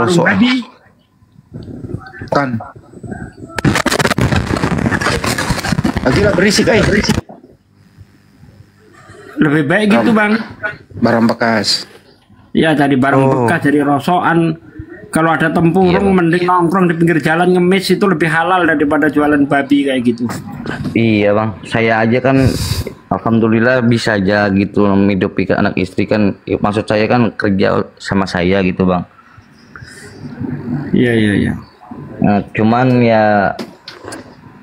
warung babi. Kan. Gila berisik, berisik. Lebih baik gitu bang. Barang bekas. Ya tadi barang bekas dari rosokan. Kalau ada tempurung mending nongkrong di pinggir jalan ngemis, itu lebih halal daripada jualan babi kayak gitu. Iya bang, saya aja kan alhamdulillah bisa aja gitu menghidupi anak istri kan. Maksud saya kan kerja sama saya gitu bang. Iya. Nah, cuman ya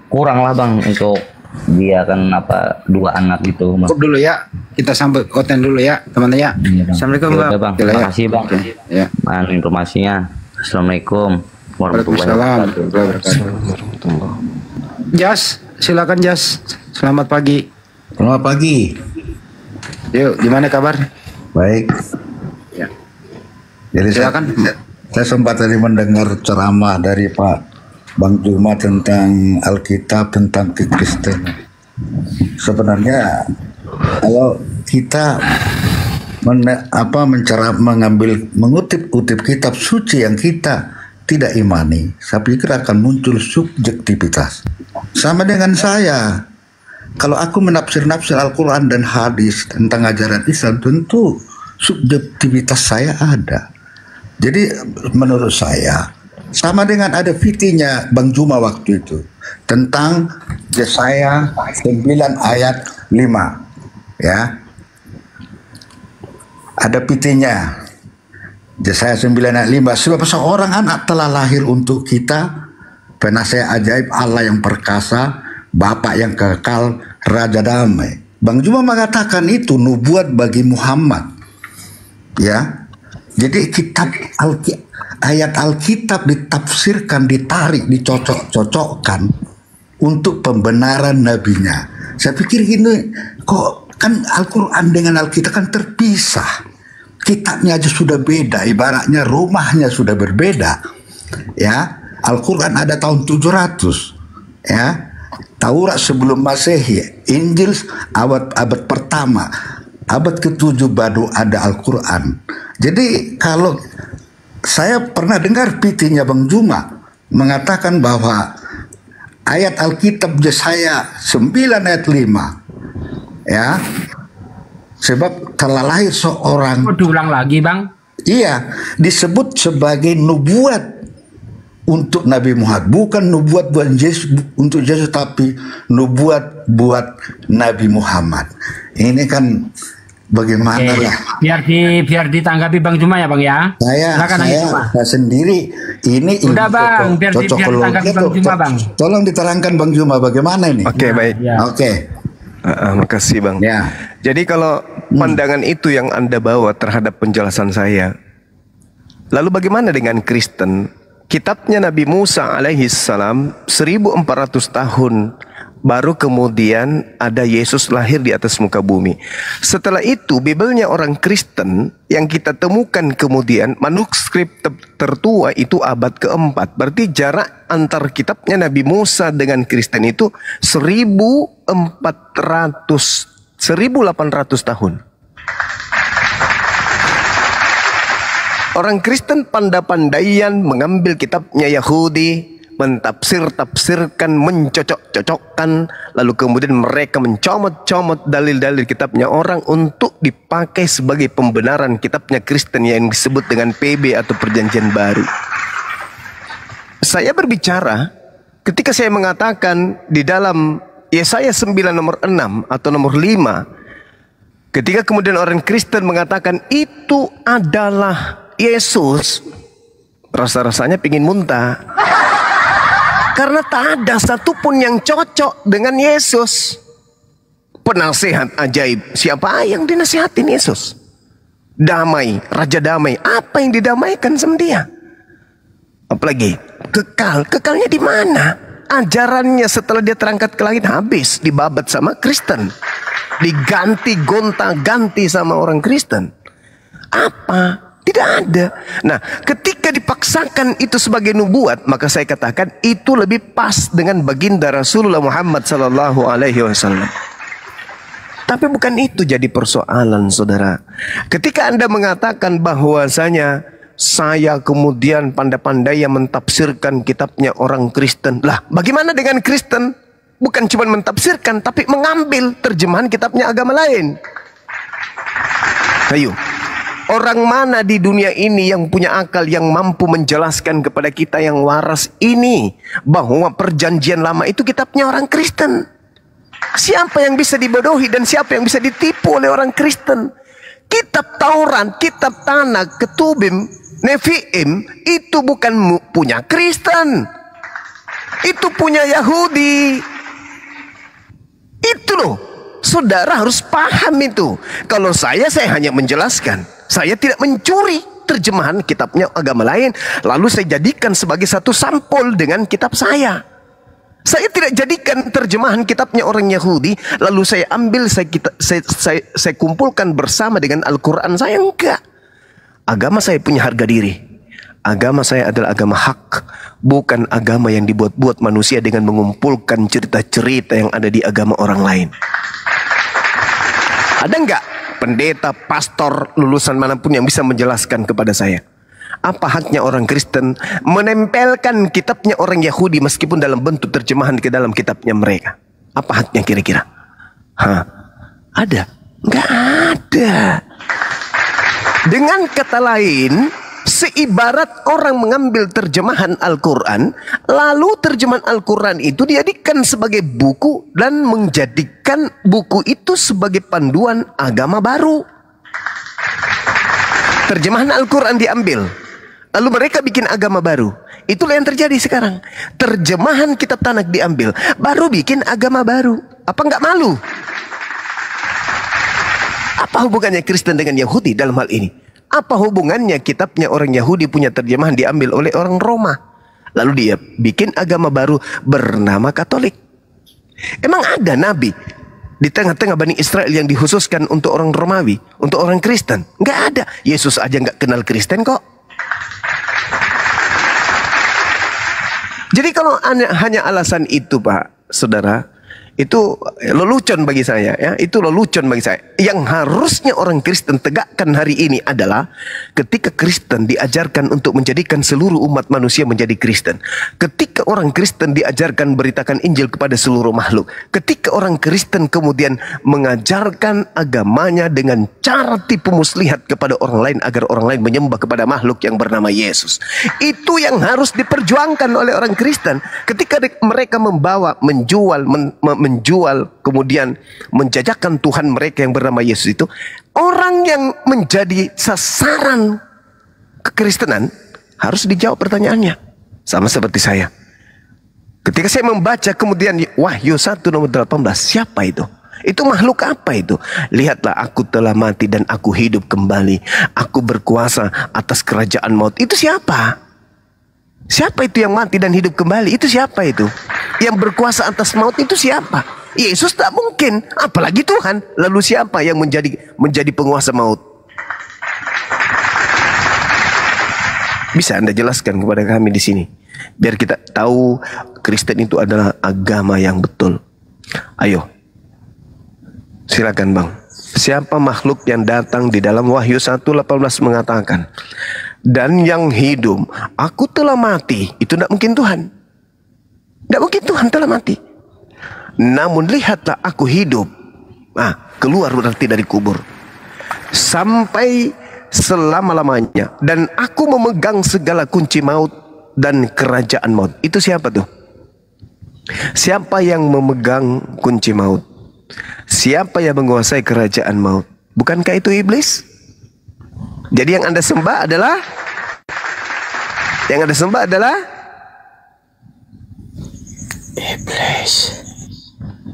kurang lah bang untuk dia kan dua anak gitu bang. Dulu ya, kita sambut konten dulu ya teman-teman ya. Assalamualaikum bang. Terima kasih bang. Ya. Informasinya. Assalamualaikum warahmatullahi wabarakatuh. Jas, silakan Jas. Selamat pagi. Selamat pagi. Yuk, gimana kabar? Baik. Ya. Jadi silakan. Saya sempat tadi mendengar ceramah dari Pak Bang Juma tentang Alkitab, tentang Kristen. Sebenarnya kalau kita mengutip kitab suci yang kita tidak imani, saya pikir akan muncul subjektivitas. Sama dengan saya, kalau aku menafsir Al-Quran dan hadis tentang ajaran Islam, tentu subjektivitas saya ada. Jadi menurut saya sama dengan ada fitinya Bang Juma waktu itu tentang Yesaya 9 ayat 5 ya. Ada pitinya Yesaya 9 ayat 5, sebab seorang anak telah lahir untuk kita, penasihat ajaib, Allah yang perkasa, Bapa yang kekal, Raja damai. Bang Juma mengatakan itu nubuat bagi Muhammad ya. Jadi ayat Alkitab ditafsirkan, ditarik, dicocok-cocokkan untuk pembenaran nabinya. Saya pikir ini kok kan Al-Quran dengan Alkitab kan terpisah. Kitabnya aja sudah beda, ibaratnya rumahnya sudah berbeda. Ya, Al-Quran ada tahun 700. Ya, Taurat sebelum Masehi, Injil abad pertama, abad ke-7 baru ada Al-Quran. Jadi kalau saya pernah dengar pitinya Bang Juma mengatakan bahwa ayat Alkitab Yesaya 9 ayat 5 ya, sebab telah lahir seorang. Diulang lagi bang? Iya, disebut sebagai nubuat untuk Nabi Muhammad, bukan nubuat buat Yesus, untuk Yesus, tapi nubuat buat Nabi Muhammad. Ini kan bagaimana lah? Biar ditanggapi Bang Juma ya bang ya. Saya sendiri ini udah bang, biar ditanggapi Bang Juma bang. Tolong diterangkan Bang Juma bagaimana ini? Oke, baik. Ya. Oke. Makasih bang. Ya. Jadi kalau pandangan itu yang Anda bawa terhadap penjelasan saya, lalu bagaimana dengan Kristen? Kitabnya Nabi Musa alaihissalam 1400 tahun baru kemudian ada Yesus lahir di atas muka bumi. Setelah itu Bibelnya orang Kristen yang kita temukan kemudian manuskrip tertua itu abad keempat. Berarti jarak antar kitabnya Nabi Musa dengan Kristen itu 1800 tahun. Orang Kristen pandai-pandaian mengambil kitabnya Yahudi, mentafsir-tafsirkan, mencocok-cocokkan, lalu kemudian mereka mencomot-comot dalil-dalil kitabnya orang untuk dipakai sebagai pembenaran kitabnya Kristen yang disebut dengan PB atau Perjanjian Baru. Saya berbicara ketika saya mengatakan di dalam Yesaya 9 nomor 6 atau nomor 5, ketika kemudian orang Kristen mengatakan itu adalah Yesus, rasa-rasanya pingin muntah. Karena tak ada satupun yang cocok dengan Yesus. Penasihat ajaib, siapa yang dinasihatin Yesus? Damai, Raja damai, apa yang didamaikan sama dia? Apalagi kekal, kekalnya di mana? Ajarannya setelah dia terangkat ke langit habis, dibabat sama Kristen, diganti gonta-ganti sama orang Kristen. Apa? Tidak ada. Nah, ketika dipaksakan itu sebagai nubuat, maka saya katakan itu lebih pas dengan baginda Rasulullah Muhammad sallallahu alaihi wasallam. Tapi bukan itu jadi persoalan, saudara. Ketika Anda mengatakan bahwasanya saya kemudian pandai-pandai yang mentafsirkan kitabnya orang Kristen. Lah, bagaimana dengan Kristen? Bukan cuma mentafsirkan, tapi mengambil terjemahan kitabnya agama lain. Ayo, orang mana di dunia ini yang punya akal, yang mampu menjelaskan kepada kita yang waras ini bahwa perjanjian lama itu kitabnya orang Kristen? Siapa yang bisa dibodohi dan siapa yang bisa ditipu oleh orang Kristen? Kitab Taurat, kitab Tanakh, Ketubim, Nevi'im itu bukan punya Kristen. Itu punya Yahudi. Itu loh. Saudara harus paham itu. Kalau saya hanya menjelaskan. Saya tidak mencuri terjemahan kitabnya agama lain. Lalu saya jadikan sebagai satu sampul dengan kitab saya. Saya tidak jadikan terjemahan kitabnya orang Yahudi. Lalu saya ambil, saya kumpulkan bersama dengan Al-Quran saya. Enggak. Agama saya punya harga diri. Agama saya adalah agama hak. Bukan agama yang dibuat-buat manusia dengan mengumpulkan cerita-cerita yang ada di agama orang lain. Ada enggak pendeta, pastor, lulusan manapun yang bisa menjelaskan kepada saya? Apa haknya orang Kristen menempelkan kitabnya orang Yahudi meskipun dalam bentuk terjemahan ke dalam kitabnya mereka? Apa haknya kira-kira? Ada? Enggak ada. Dengan kata lain, seibarat orang mengambil terjemahan Al-Quran, lalu terjemahan Al-Quran itu dijadikan sebagai buku dan menjadikan buku itu sebagai panduan agama baru. Terjemahan Al-Quran diambil, lalu mereka bikin agama baru. Itulah yang terjadi sekarang. Terjemahan kitab Tanakh diambil, baru bikin agama baru. Apa enggak malu? Apa hubungannya Kristen dengan Yahudi dalam hal ini? Apa hubungannya kitabnya orang Yahudi punya terjemahan diambil oleh orang Roma? Lalu dia bikin agama baru bernama Katolik. Emang ada nabi di tengah-tengah Bani Israel yang dikhususkan untuk orang Romawi, untuk orang Kristen? Nggak ada. Yesus aja nggak kenal Kristen kok. Jadi kalau hanya alasan itu, Pak, Saudara, itu lelucon bagi saya, ya. Itu lelucon bagi saya. Yang harusnya orang Kristen tegakkan hari ini adalah ketika Kristen diajarkan untuk menjadikan seluruh umat manusia menjadi Kristen. Ketika orang Kristen diajarkan beritakan Injil kepada seluruh makhluk. Ketika orang Kristen kemudian mengajarkan agamanya dengan cara tipu muslihat kepada orang lain agar orang lain menyembah kepada makhluk yang bernama Yesus. Itu yang harus diperjuangkan oleh orang Kristen. Ketika mereka menjual, kemudian menjajakan Tuhan mereka yang bernama Yesus itu, orang yang menjadi sasaran kekristenan harus dijawab pertanyaannya. Sama seperti saya. Ketika saya membaca kemudian Wahyu 1 nomor 18, siapa itu? Itu makhluk apa itu? Lihatlah, aku telah mati dan aku hidup kembali. Aku berkuasa atas kerajaan maut. Itu siapa? Siapa itu yang mati dan hidup kembali? Itu siapa itu? Yang berkuasa atas maut itu siapa? Yesus tak mungkin, apalagi Tuhan. Lalu siapa yang menjadi penguasa maut? Bisa Anda jelaskan kepada kami di sini, biar kita tahu Kristen itu adalah agama yang betul. Ayo, silakan Bang. Siapa makhluk yang datang di dalam Wahyu 1:18 mengatakan, dan yang hidup, aku telah mati. Itu tidak mungkin Tuhan. Tidak mungkin Tuhan telah mati. Namun lihatlah aku hidup. Keluar berarti dari kubur. Sampai selama-lamanya. Dan aku memegang segala kunci maut dan kerajaan maut. Itu siapa tuh? Siapa yang memegang kunci maut? Siapa yang menguasai kerajaan maut? Bukankah itu iblis? Jadi yang Anda sembah adalah iblis.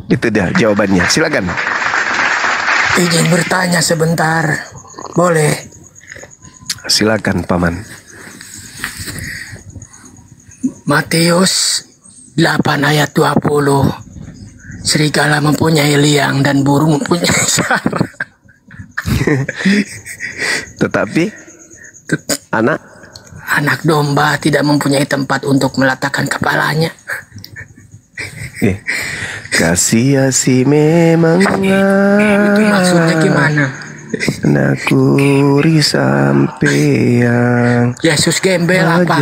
Itu dia jawabannya. Silakan. Izin bertanya sebentar. Boleh? Silakan Paman. Matius 8 ayat 20. Serigala mempunyai liang dan burung mempunyai sarang. Tetapi anak domba tidak mempunyai tempat untuk meletakkan kepalanya. Kasih memang itu maksudnya gimana? nakuri sampeang. Yesus gembel apa?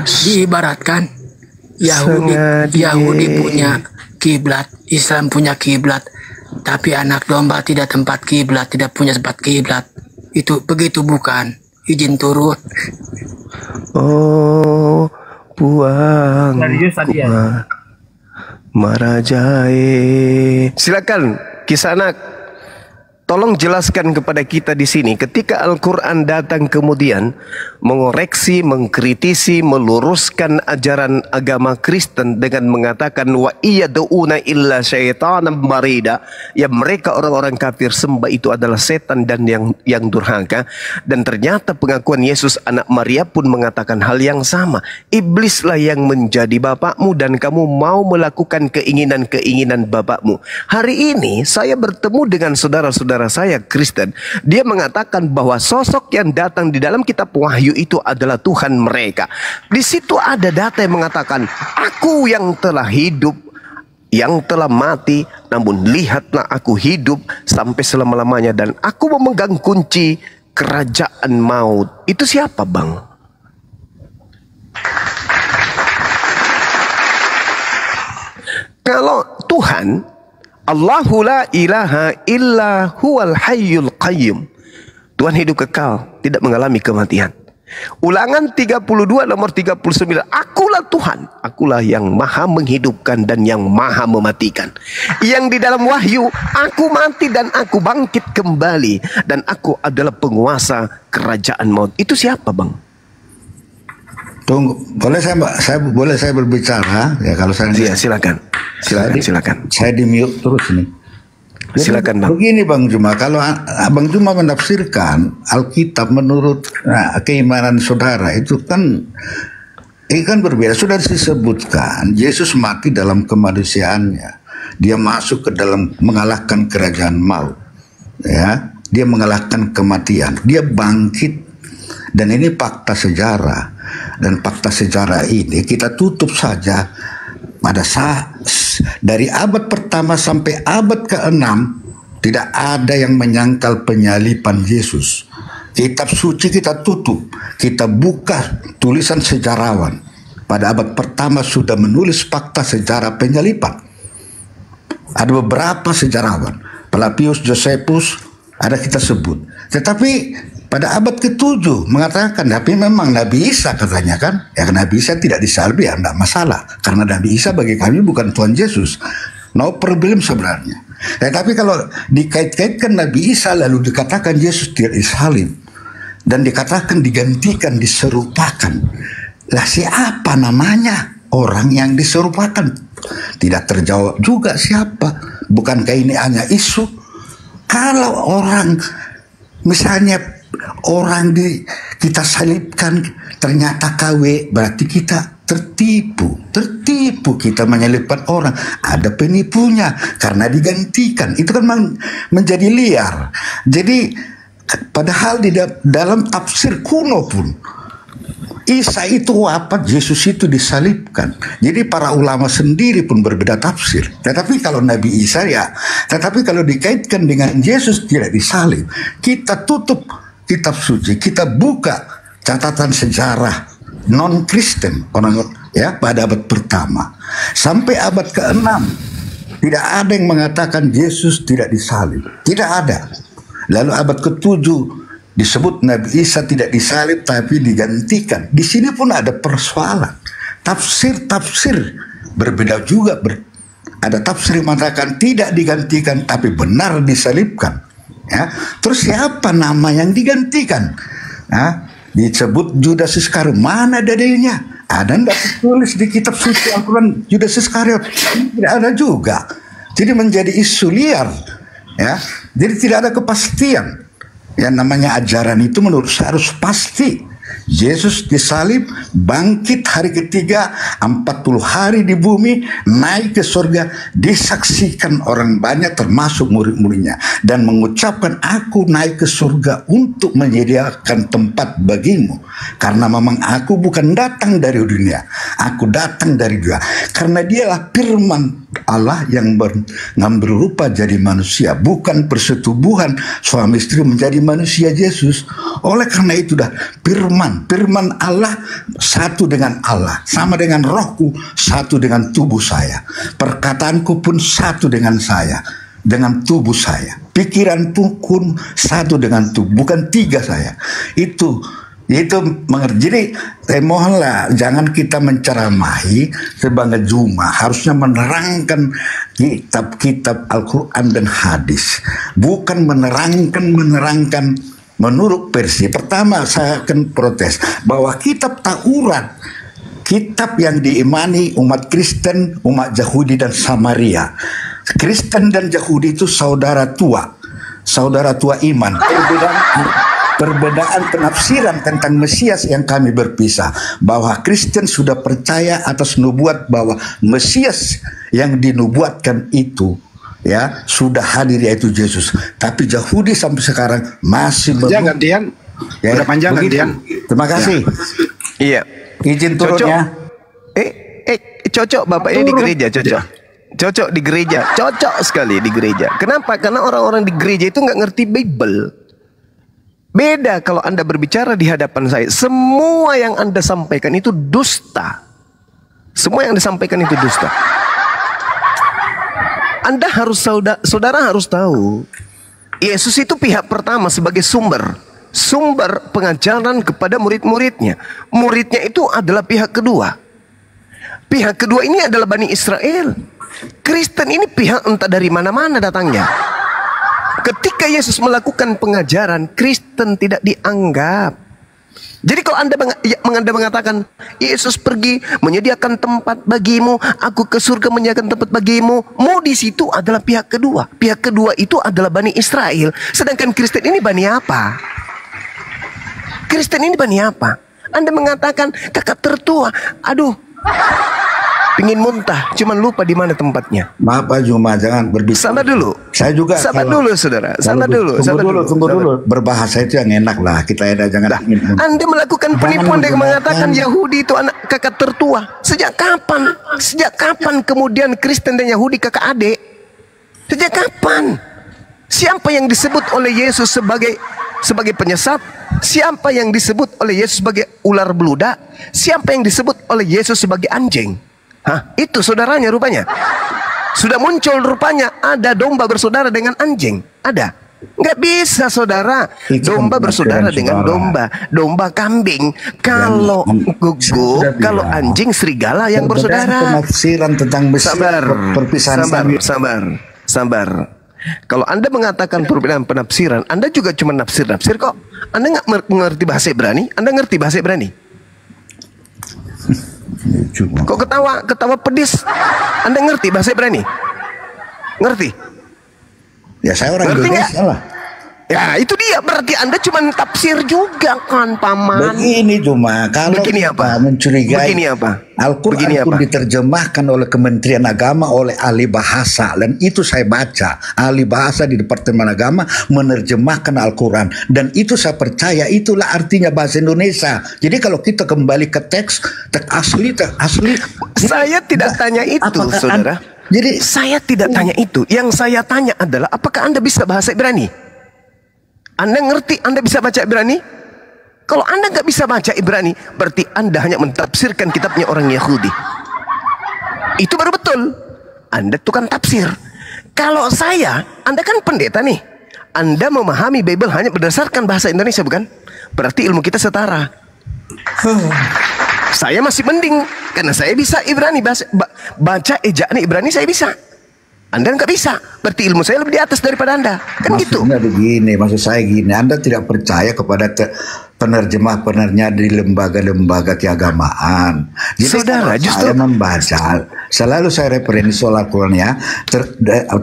Diibaratkan Yahudi punya kiblat, Islam punya kiblat, tapi anak domba tidak tempat kiblat, tidak punya tempat kiblat. Itu begitu bukan? Izin turun. Oh, puang. Marajai. Silakan Kisanak, tolong jelaskan kepada kita di sini ketika Al-Quran datang kemudian mengoreksi, mengkritisi, meluruskan ajaran agama Kristen dengan mengatakan wa iyad'una illa syaitanan marida, ya mereka orang-orang kafir sembah itu adalah setan dan yang durhaka, dan ternyata pengakuan Yesus anak Maria pun mengatakan hal yang sama. Iblislah yang menjadi bapakmu dan kamu mau melakukan keinginan-keinginan bapakmu. Hari ini saya bertemu dengan saudara-saudara saya Kristen. Dia mengatakan bahwa sosok yang datang di dalam kitab Wahyu itu adalah Tuhan mereka. Di situ ada data yang mengatakan, aku yang telah hidup, yang telah mati, namun lihatlah aku hidup sampai selama-lamanya dan aku memegang kunci kerajaan maut. Itu siapa, Bang? Kalau Tuhan, Allahu la ilaha illa huwal hayyul qayyum. Tuhan hidup kekal, tidak mengalami kematian. Ulangan 32 nomor 39. Akulah Tuhan, akulah yang maha menghidupkan dan yang maha mematikan. Yang di dalam Wahyu, aku mati dan aku bangkit kembali, dan aku adalah penguasa kerajaan maut. Itu siapa, Bang? Tunggu, boleh saya berbicara ya kalau saya. Iya, silakan. Silakan. Saya di mute terus nih. Jadi, silakan, Bang. Begini Bang Juma, kalau Bang Juma menafsirkan Alkitab menurut keimanan saudara itu kan berbeda. Sudah disebutkan Yesus mati dalam kemanusiaannya. Dia masuk ke dalam mengalahkan kerajaan maut. Ya, dia mengalahkan kematian. Dia bangkit. Dan ini fakta sejarah. Dan fakta sejarah ini kita tutup saja pada saat dari abad pertama sampai abad ke-6 tidak ada yang menyangkal penyaliban Yesus. Kitab suci kita tutup, kita buka tulisan sejarawan. Pada abad pertama sudah menulis fakta sejarah penyaliban. Ada beberapa sejarawan, Pelapius, Josephus, ada kita sebut. Tetapi pada abad ke-7 mengatakan, tapi memang Nabi Isa katanya kan, ya Nabi Isa tidak disalib ya tidak masalah, karena Nabi Isa bagi kami bukan Tuhan Yesus, no problem sebenarnya. Tapi kalau dikait-kaitkan Nabi Isa lalu dikatakan Yesus tidak disalib dan dikatakan digantikan, diserupakan, lah siapa namanya orang yang diserupakan? Tidak terjawab juga siapa. Bukankah ini hanya isu? Kalau orang misalnya orang kita salibkan ternyata KW, berarti kita tertipu kita menyalibkan orang. Ada penipunya karena digantikan. Itu kan menjadi liar. Jadi padahal di dalam tafsir kuno pun Isa itu wafat, Yesus itu disalibkan. Jadi para ulama sendiri pun berbeda tafsir. Tetapi kalau Nabi Isa tetapi kalau dikaitkan dengan Yesus tidak disalib, kita tutup kitab suci, kita buka catatan sejarah non-Kristen pada abad pertama sampai abad ke-6 tidak ada yang mengatakan Yesus tidak disalib, tidak ada. Lalu abad ke-7 disebut Nabi Isa tidak disalib tapi digantikan. Di sini pun ada persoalan. Tafsir berbeda juga. Ada tafsir yang mengatakan tidak digantikan tapi benar disalibkan. Ya. Terus siapa nama yang digantikan? Disebut Judas Iskariot. Mana dalilnya? Ada tidak ditulis di kitab suci Al-Quran Judas Iskariot? Tidak ada juga. Jadi menjadi isu liar. Ya. Jadi tidak ada kepastian. Yang namanya ajaran itu menurut saya harus pasti. Yesus disalib, bangkit hari ketiga, 40 hari di bumi, naik ke surga, disaksikan orang banyak termasuk murid-muridnya, dan mengucapkan, aku naik ke surga untuk menyediakan tempat bagimu, karena memang aku bukan datang dari dunia, aku datang dari dia, karena dialah firman Allah yang mengambil rupa jadi manusia, bukan persetubuhan suami istri menjadi manusia Yesus. Oleh karena itu dah firman Allah satu dengan Allah, sama dengan rohku satu dengan tubuh saya, perkataanku pun satu dengan saya, dengan tubuh saya, pikiran pun satu dengan tubuh, bukan tiga saya. Itu mengerti. Jadi mohonlah jangan kita menceramahi sebagai Juma, harusnya menerangkan kitab-kitab Al-Quran dan hadis, bukan menerangkan menurut versi. Pertama saya akan protes bahwa kitab Taurat, kitab yang diimani umat Kristen, umat Yahudi dan Samaria. Kristen dan Yahudi itu saudara tua iman. Perbedaan penafsiran tentang Mesias yang kami berpisah, bahwa Kristen sudah percaya atas nubuat bahwa Mesias yang dinubuatkan itu ya sudah hadir, yaitu Yesus. Tapi Yahudi sampai sekarang masih Panjang gantian. Ya, Udah panjang begitu. gantian. Terima kasih. Iya. Izin turunnya. Cocok Bapak ini di gereja, cocok. Cocok di gereja, cocok sekali di gereja. Kenapa? Karena orang-orang di gereja itu nggak ngerti Bible. Beda kalau Anda berbicara di hadapan saya. Semua yang Anda sampaikan itu dusta. Semua yang disampaikan itu dusta. Anda harus, saudara harus tahu, Yesus itu pihak pertama sebagai sumber pengajaran kepada murid-muridnya. Muridnya itu adalah pihak kedua. Pihak kedua ini adalah Bani Israel. Kristen ini pihak entah dari mana-mana datangnya. Ketika Yesus melakukan pengajaran, Kristen tidak dianggap. Jadi kalau Anda mengatakan Yesus pergi menyediakan tempat bagimu, aku ke surga menyediakan tempat bagimu, di situ adalah pihak kedua. Pihak kedua itu adalah Bani Israel. Sedangkan Kristen ini Bani apa? Kristen ini Bani apa? Anda mengatakan kakak tertua, aduh, pingin muntah, cuman lupa di mana tempatnya. Maaf Pak Juma, jangan berbicara. Sabar dulu. Saya juga. Sabar dulu, saudara. Sabar dulu. Tunggu dulu. Berbahasa itu yang enak lah. Kita jangan. Anda melakukan penipuan dengan mengatakan Yahudi itu anak kakak tertua. Sejak kapan? Sejak kapan kemudian Kristen dan Yahudi kakak adik? Sejak kapan? Siapa yang disebut oleh Yesus sebagai penyesat? Siapa yang disebut oleh Yesus sebagai ular beludak? Siapa yang disebut oleh Yesus sebagai anjing? Itu saudaranya rupanya. Sudah muncul rupanya ada domba bersaudara dengan anjing. Ada. Nggak bisa saudara. Domba bersaudara dengan domba kambing. Kalau gugup, kalau anjing serigala yang bersaudara. Penafsiran tentang perpisahan. Sabar. Kalau Anda mengatakan perbedaan penafsiran, Anda juga cuma nafsir kok. Anda nggak mengerti bahasa Ibrani? Anda ngerti bahasa Ibrani? Kok ketawa pedis? Anda ngerti bahasa Ibrani? Ngerti? Ya saya orang ngerti Indonesia lah. Ya itu dia, berarti Anda cuma tafsir juga kan Paman. Begini cuma kalau begini apa? Mencurigai begini apa? Al-Quran pun diterjemahkan oleh Kementerian Agama oleh ahli bahasa, dan itu saya baca ahli bahasa di Departemen Agama menerjemahkan Al-Quran, dan itu saya percaya itulah artinya bahasa Indonesia. Jadi kalau kita kembali ke teks asli saya tidak tanya itu saudara. Jadi saya tidak tanya itu. Yang saya tanya adalah apakah Anda bisa bahasa Ibrani? Anda ngerti, Anda bisa baca Ibrani? Kalau Anda nggak bisa baca Ibrani, berarti Anda hanya mentafsirkan kitabnya orang Yahudi. Itu baru betul. Anda tukang tafsir. Kalau saya, Anda kan pendeta nih. Anda memahami Bible hanya berdasarkan bahasa Indonesia, bukan? Berarti ilmu kita setara. Saya masih mending, karena saya bisa Ibrani. Baca ejaan Ibrani saya bisa. Anda nggak bisa, berarti ilmu saya lebih di atas daripada Anda. Kan gitu. Maksud saya gini, Anda tidak percaya kepada penerjemah-penerjemah di lembaga-lembaga keagamaan. Jadi Saudara, justru saya membaca, selalu saya referensi soal Al-Quran ya,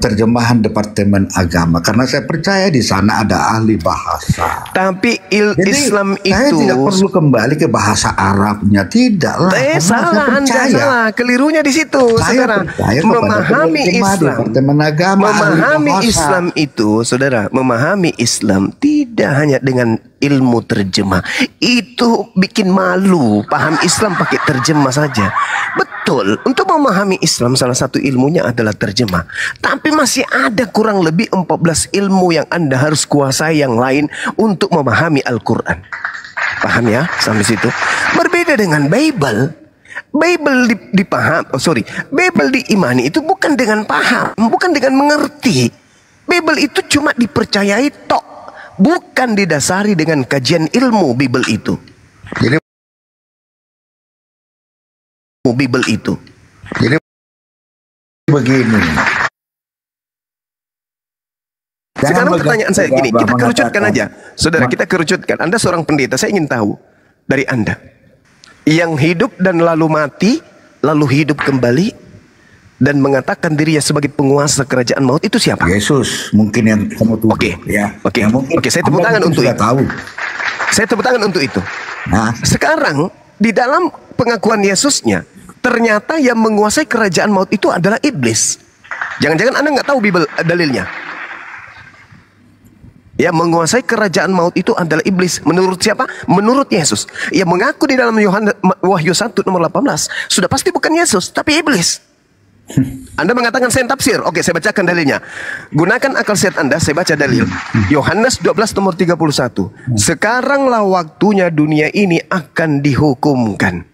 terjemahan Departemen Agama, karena saya percaya di sana ada ahli bahasa. tapi Jadi Islam saya itu tidak perlu kembali ke bahasa Arabnya, tidaklah. Karena saya salah, Anda percaya. salah. Kelirunya di situ, Saya saudara. percaya kepada Memahami penerjemah Islam, Departemen Agama, ahli memahami bahasa. Islam itu, saudara, memahami Islam tidak hanya dengan ilmu terjemah. Itu bikin malu. Paham Islam pakai terjemah saja. Betul, untuk memahami Islam salah satu ilmunya adalah terjemah. Tapi masih ada kurang lebih 14 ilmu yang Anda harus kuasai yang lain untuk memahami Al-Quran. Paham ya sampai situ? Berbeda dengan Bible. Bible Bible diimani itu bukan dengan paham, bukan dengan mengerti. Bible itu cuma dipercayai tok, bukan didasari dengan kajian ilmu Bible itu. Jadi Bible itu. Jadi begini. Sekarang pertanyaan saya gini, kita kerucutkan aja. Saudara, kita kerucutkan. Anda seorang pendeta, saya ingin tahu dari Anda. Yang hidup dan lalu mati, lalu hidup kembali, dan mengatakan dirinya sebagai penguasa kerajaan maut, itu siapa? Yesus, mungkin yang kamu tuduh. Oke. Ya. Oke. Ya, mungkin Oke, saya tepuk Anda tangan mungkin untuk sudah itu. tahu. Saya tepuk tangan untuk itu. Nah, Sekarang, di dalam pengakuan Yesusnya, ternyata yang menguasai kerajaan maut itu adalah iblis. Jangan-jangan Anda nggak tahu Bible dalilnya. Yang menguasai kerajaan maut itu adalah iblis. Menurut siapa? Menurut Yesus. Yang mengaku di dalam Wahyu 1 nomor 18. Sudah pasti bukan Yesus, tapi iblis. Anda mengatakan saya tafsir. Oke, saya bacakan dalilnya. Gunakan akal sehat Anda, saya baca dalil. Yohanes 12 nomor 31. Sekaranglah waktunya dunia ini akan dihukumkan.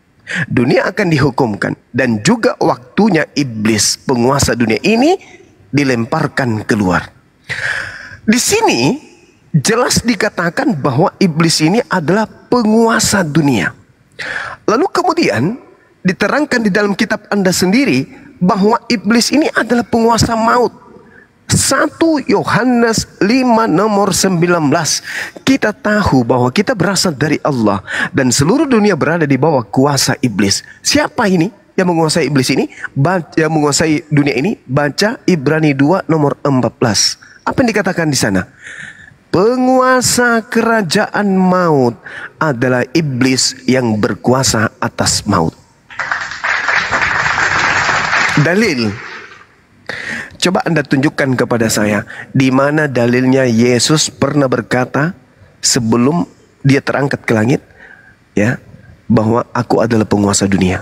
Dunia akan dihukumkan. Dan juga waktunya iblis, penguasa dunia ini, dilemparkan keluar. Di sini jelas dikatakan bahwa iblis ini adalah penguasa dunia. Lalu kemudian diterangkan di dalam kitab Anda sendiri bahwa iblis ini adalah penguasa maut. 1 Yohanes 5 nomor 19. Kita tahu bahwa kita berasal dari Allah dan seluruh dunia berada di bawah kuasa iblis. Siapa ini yang menguasai iblis ini? Yang menguasai dunia ini? Baca Ibrani 2 nomor 14. Apa yang dikatakan di sana? Penguasa kerajaan maut adalah iblis yang berkuasa atas maut. Dalil. Coba Anda tunjukkan kepada saya di mana dalilnya Yesus pernah berkata sebelum dia terangkat ke langit, ya, bahwa aku adalah penguasa dunia.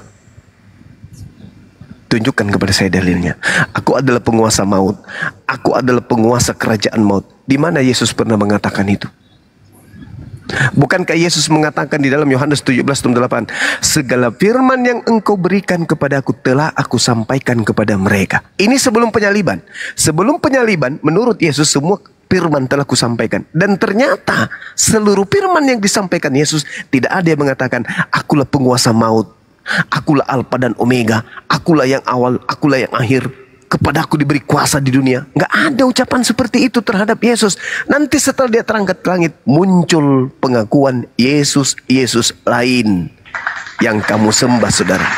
Tunjukkan kepada saya dalilnya. Aku adalah penguasa maut. Aku adalah penguasa kerajaan maut. Di mana Yesus pernah mengatakan itu? Bukankah Yesus mengatakan di dalam Yohanes 17:8, segala firman yang engkau berikan kepada aku telah aku sampaikan kepada mereka. Ini sebelum penyaliban. Sebelum penyaliban, menurut Yesus semua firman telah kusampaikan. Dan ternyata seluruh firman yang disampaikan Yesus, tidak ada yang mengatakan akulah penguasa maut, akulah Alfa dan Omega, akulah yang awal, akulah yang akhir, kepadaku diberi kuasa di dunia. Nggak ada ucapan seperti itu terhadap Yesus. Nanti setelah dia terangkat ke langit, muncul pengakuan Yesus lain yang kamu sembah, saudara.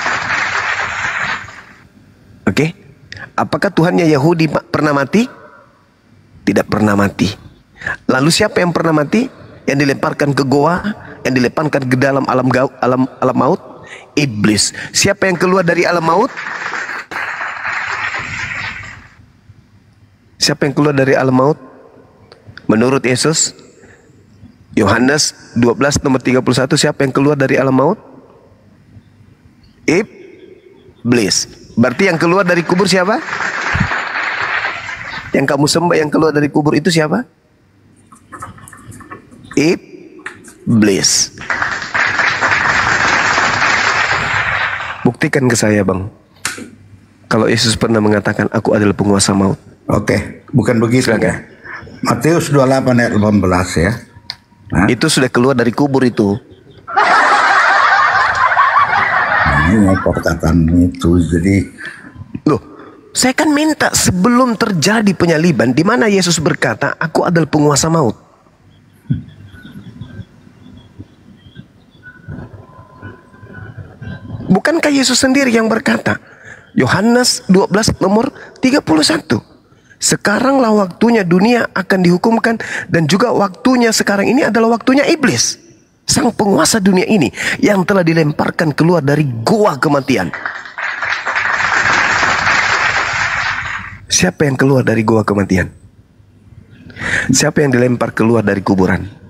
Oke? Apakah Tuhannya Yahudi pernah mati? Tidak pernah mati. Lalu siapa yang pernah mati? Yang dilemparkan ke goa, yang dilemparkan ke dalam alam maut? Iblis. Siapa yang keluar dari alam maut? Siapa yang keluar dari alam maut? Menurut Yesus, Yohanes 12 nomor 31, siapa yang keluar dari alam maut? Iblis. Berarti yang keluar dari kubur siapa? Yang kamu sembah yang keluar dari kubur itu siapa? Iblis. Buktikan ke saya, Bang, kalau Yesus pernah mengatakan aku adalah penguasa maut. oke, bukan begitu ya. Matius 28 ayat 18 ya. Nah, Itu sudah keluar dari kubur itu. ini perkataan itu. Jadi Loh, saya kan minta sebelum terjadi penyaliban, di mana Yesus berkata aku adalah penguasa maut. Bukankah Yesus sendiri yang berkata, Yohanes 12 nomor 31, sekaranglah waktunya dunia akan dihukumkan, dan juga waktunya sekarang ini adalah waktunya iblis, sang penguasa dunia ini, yang telah dilemparkan keluar dari goa kematian. Siapa yang keluar dari goa kematian? Siapa yang dilempar keluar dari kuburan?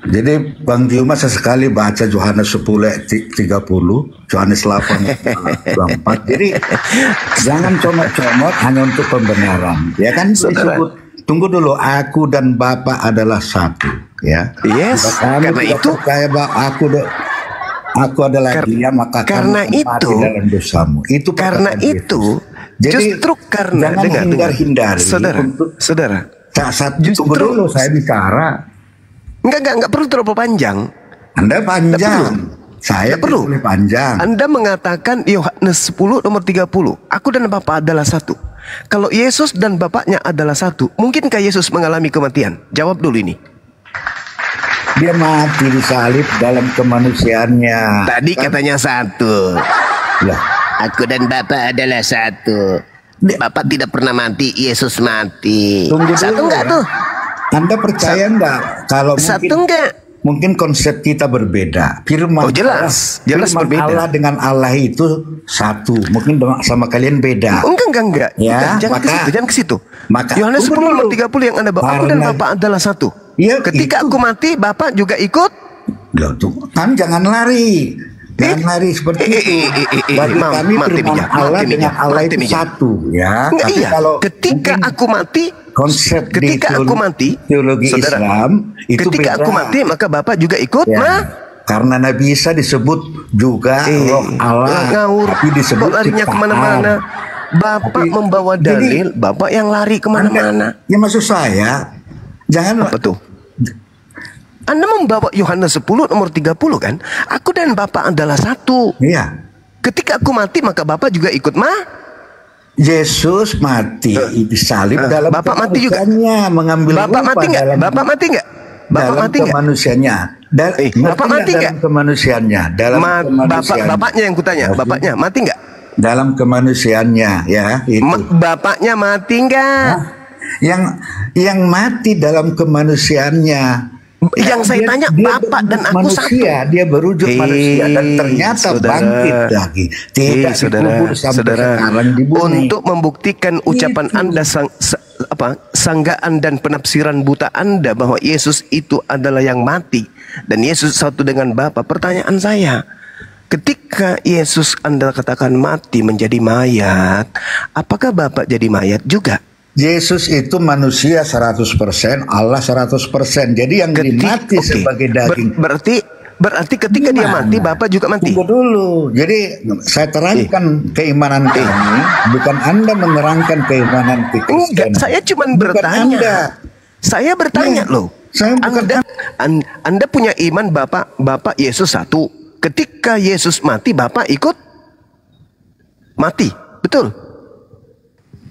Jadi Bang Diuma sesekali baca Yohanes 10 ayat 30, Yohanes 8 24. Jadi jangan comot-comot hanya untuk pembenaran. Ya kan disebut, tunggu dulu, aku dan Bapa adalah satu, ya. Yes, karena itu percaya bahwa aku adalah dia, maka karena kamu mati itu dalam dosamu. Itu karena itu Jadi, justru karena jangan hindar-hindari. Saudara, tunggu dulu, saya bicara. Enggak perlu terlalu panjang. Anda panjang. Saya perlu panjang. Anda mengatakan Yohanes 10 nomor 30, aku dan Bapa adalah satu. Kalau Yesus dan Bapaknya adalah satu, mungkinkah Yesus mengalami kematian? Jawab dulu ini. Dia mati disalib dalam kemanusiaannya. Tadi katanya satu. Lah, aku dan Bapa adalah satu. Bapa tidak pernah mati, Yesus mati. Tunggu satu dulu, enggak ya. tuh? Anda percaya enggak kalau Satu enggak? Mungkin konsep kita berbeda. Firman jelas firman berbeda. Allah dengan Allah itu satu. Mungkin sama kalian beda. Enggak. Ya, Jangan ke situ. Maka Yohanes 10 nomor 30 yang Anda bawa, aku dan Bapa adalah satu. Ya, ketika aku mati, Bapa juga ikut. Loh, tuh, kan jangan lari. Jangan lari seperti itu. Bagi kami firman Allah dengan Allah itu satu, ya. Tapi kalau ketika aku mati, konsep ketika aku mati, teologi saudara, Islam itu ketika beda. aku mati maka Bapak juga ikut, ya. Karena Nabi Isa disebut juga roh Allah, ngawur, tapi disebut kok larinya ciptaan. kemana-mana. Bapak membawa dalil, Bapak yang lari kemana-mana. Ya maksud saya, jangan apa tuh? Anda membawa Yohanes 10 nomor 30 kan? Aku dan Bapak adalah satu. Iya. Ketika aku mati maka Bapak juga ikut Yesus mati disalib dalam Bapak mati juga. Mengambil Bapak mati enggak? Bapak mati enggak? Bapak mati enggak? Kemanusiaannya. Bapak mati enggak? Kemanusiaannya. Dalam kemanusiaan. Bapaknya yang kutanya, bapaknya mati enggak? Dalam kemanusiaannya, ya itu. Bapaknya mati enggak? Yang mati dalam kemanusiaannya. Yang saya tanya, Bapak dan aku manusia, satu. Dia berwujud manusia dan ternyata bangkit lagi. Tidak dikubur sampai sekarang di bumi. Untuk membuktikan ucapan Anda sanggaan dan penafsiran buta Anda bahwa Yesus itu adalah yang mati dan Yesus satu dengan Bapa. Pertanyaan saya, ketika Yesus Anda katakan mati menjadi mayat, apakah Bapak jadi mayat juga? Yesus itu manusia 100%, Allah 100%. Jadi yang dimati sebagai daging. Berarti ketika dia mati, Bapak juga mati. Tunggu dulu. Jadi saya terangkan keimanan kami, bukan Anda menerangkan keimanan Kristen. Enggak, saya cuma bertanya. Saya bertanya loh. Saya bukan Anda punya iman Bapak Yesus satu. Ketika Yesus mati, Bapak ikut mati. Betul?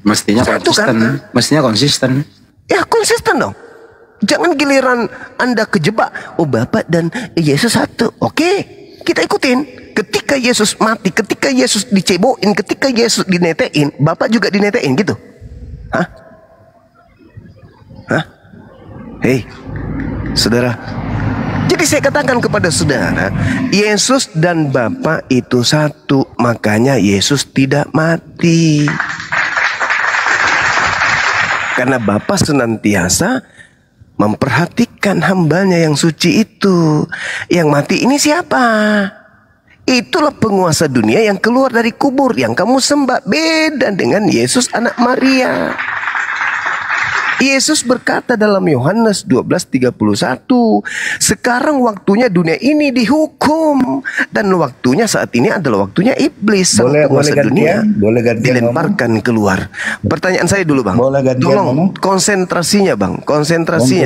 Mestinya konsisten, kan? Mestinya konsisten. Ya konsisten dong. Jangan giliran Anda kejebak. Oh Bapak dan Yesus satu. Oke, kita ikutin. Ketika Yesus mati, ketika Yesus diceboin, ketika Yesus dinetein, Bapak juga dinetein gitu. Hah? Hei, saudara. Jadi saya katakan kepada saudara, Yesus dan Bapa itu satu. Makanya Yesus tidak mati. Karena Bapa senantiasa memperhatikan hambanya yang suci itu. Yang mati ini siapa? Itulah penguasa dunia yang keluar dari kubur, yang kamu sembah. Beda dengan Yesus anak Maria. Yesus berkata dalam Yohanes 12:31, sekarang waktunya dunia ini dihukum, dan waktunya saat ini adalah waktunya iblis, sang penguasa dunia, dilemparkan keluar. Pertanyaan saya dulu Bang, tolong konsentrasinya Bang, konsentrasi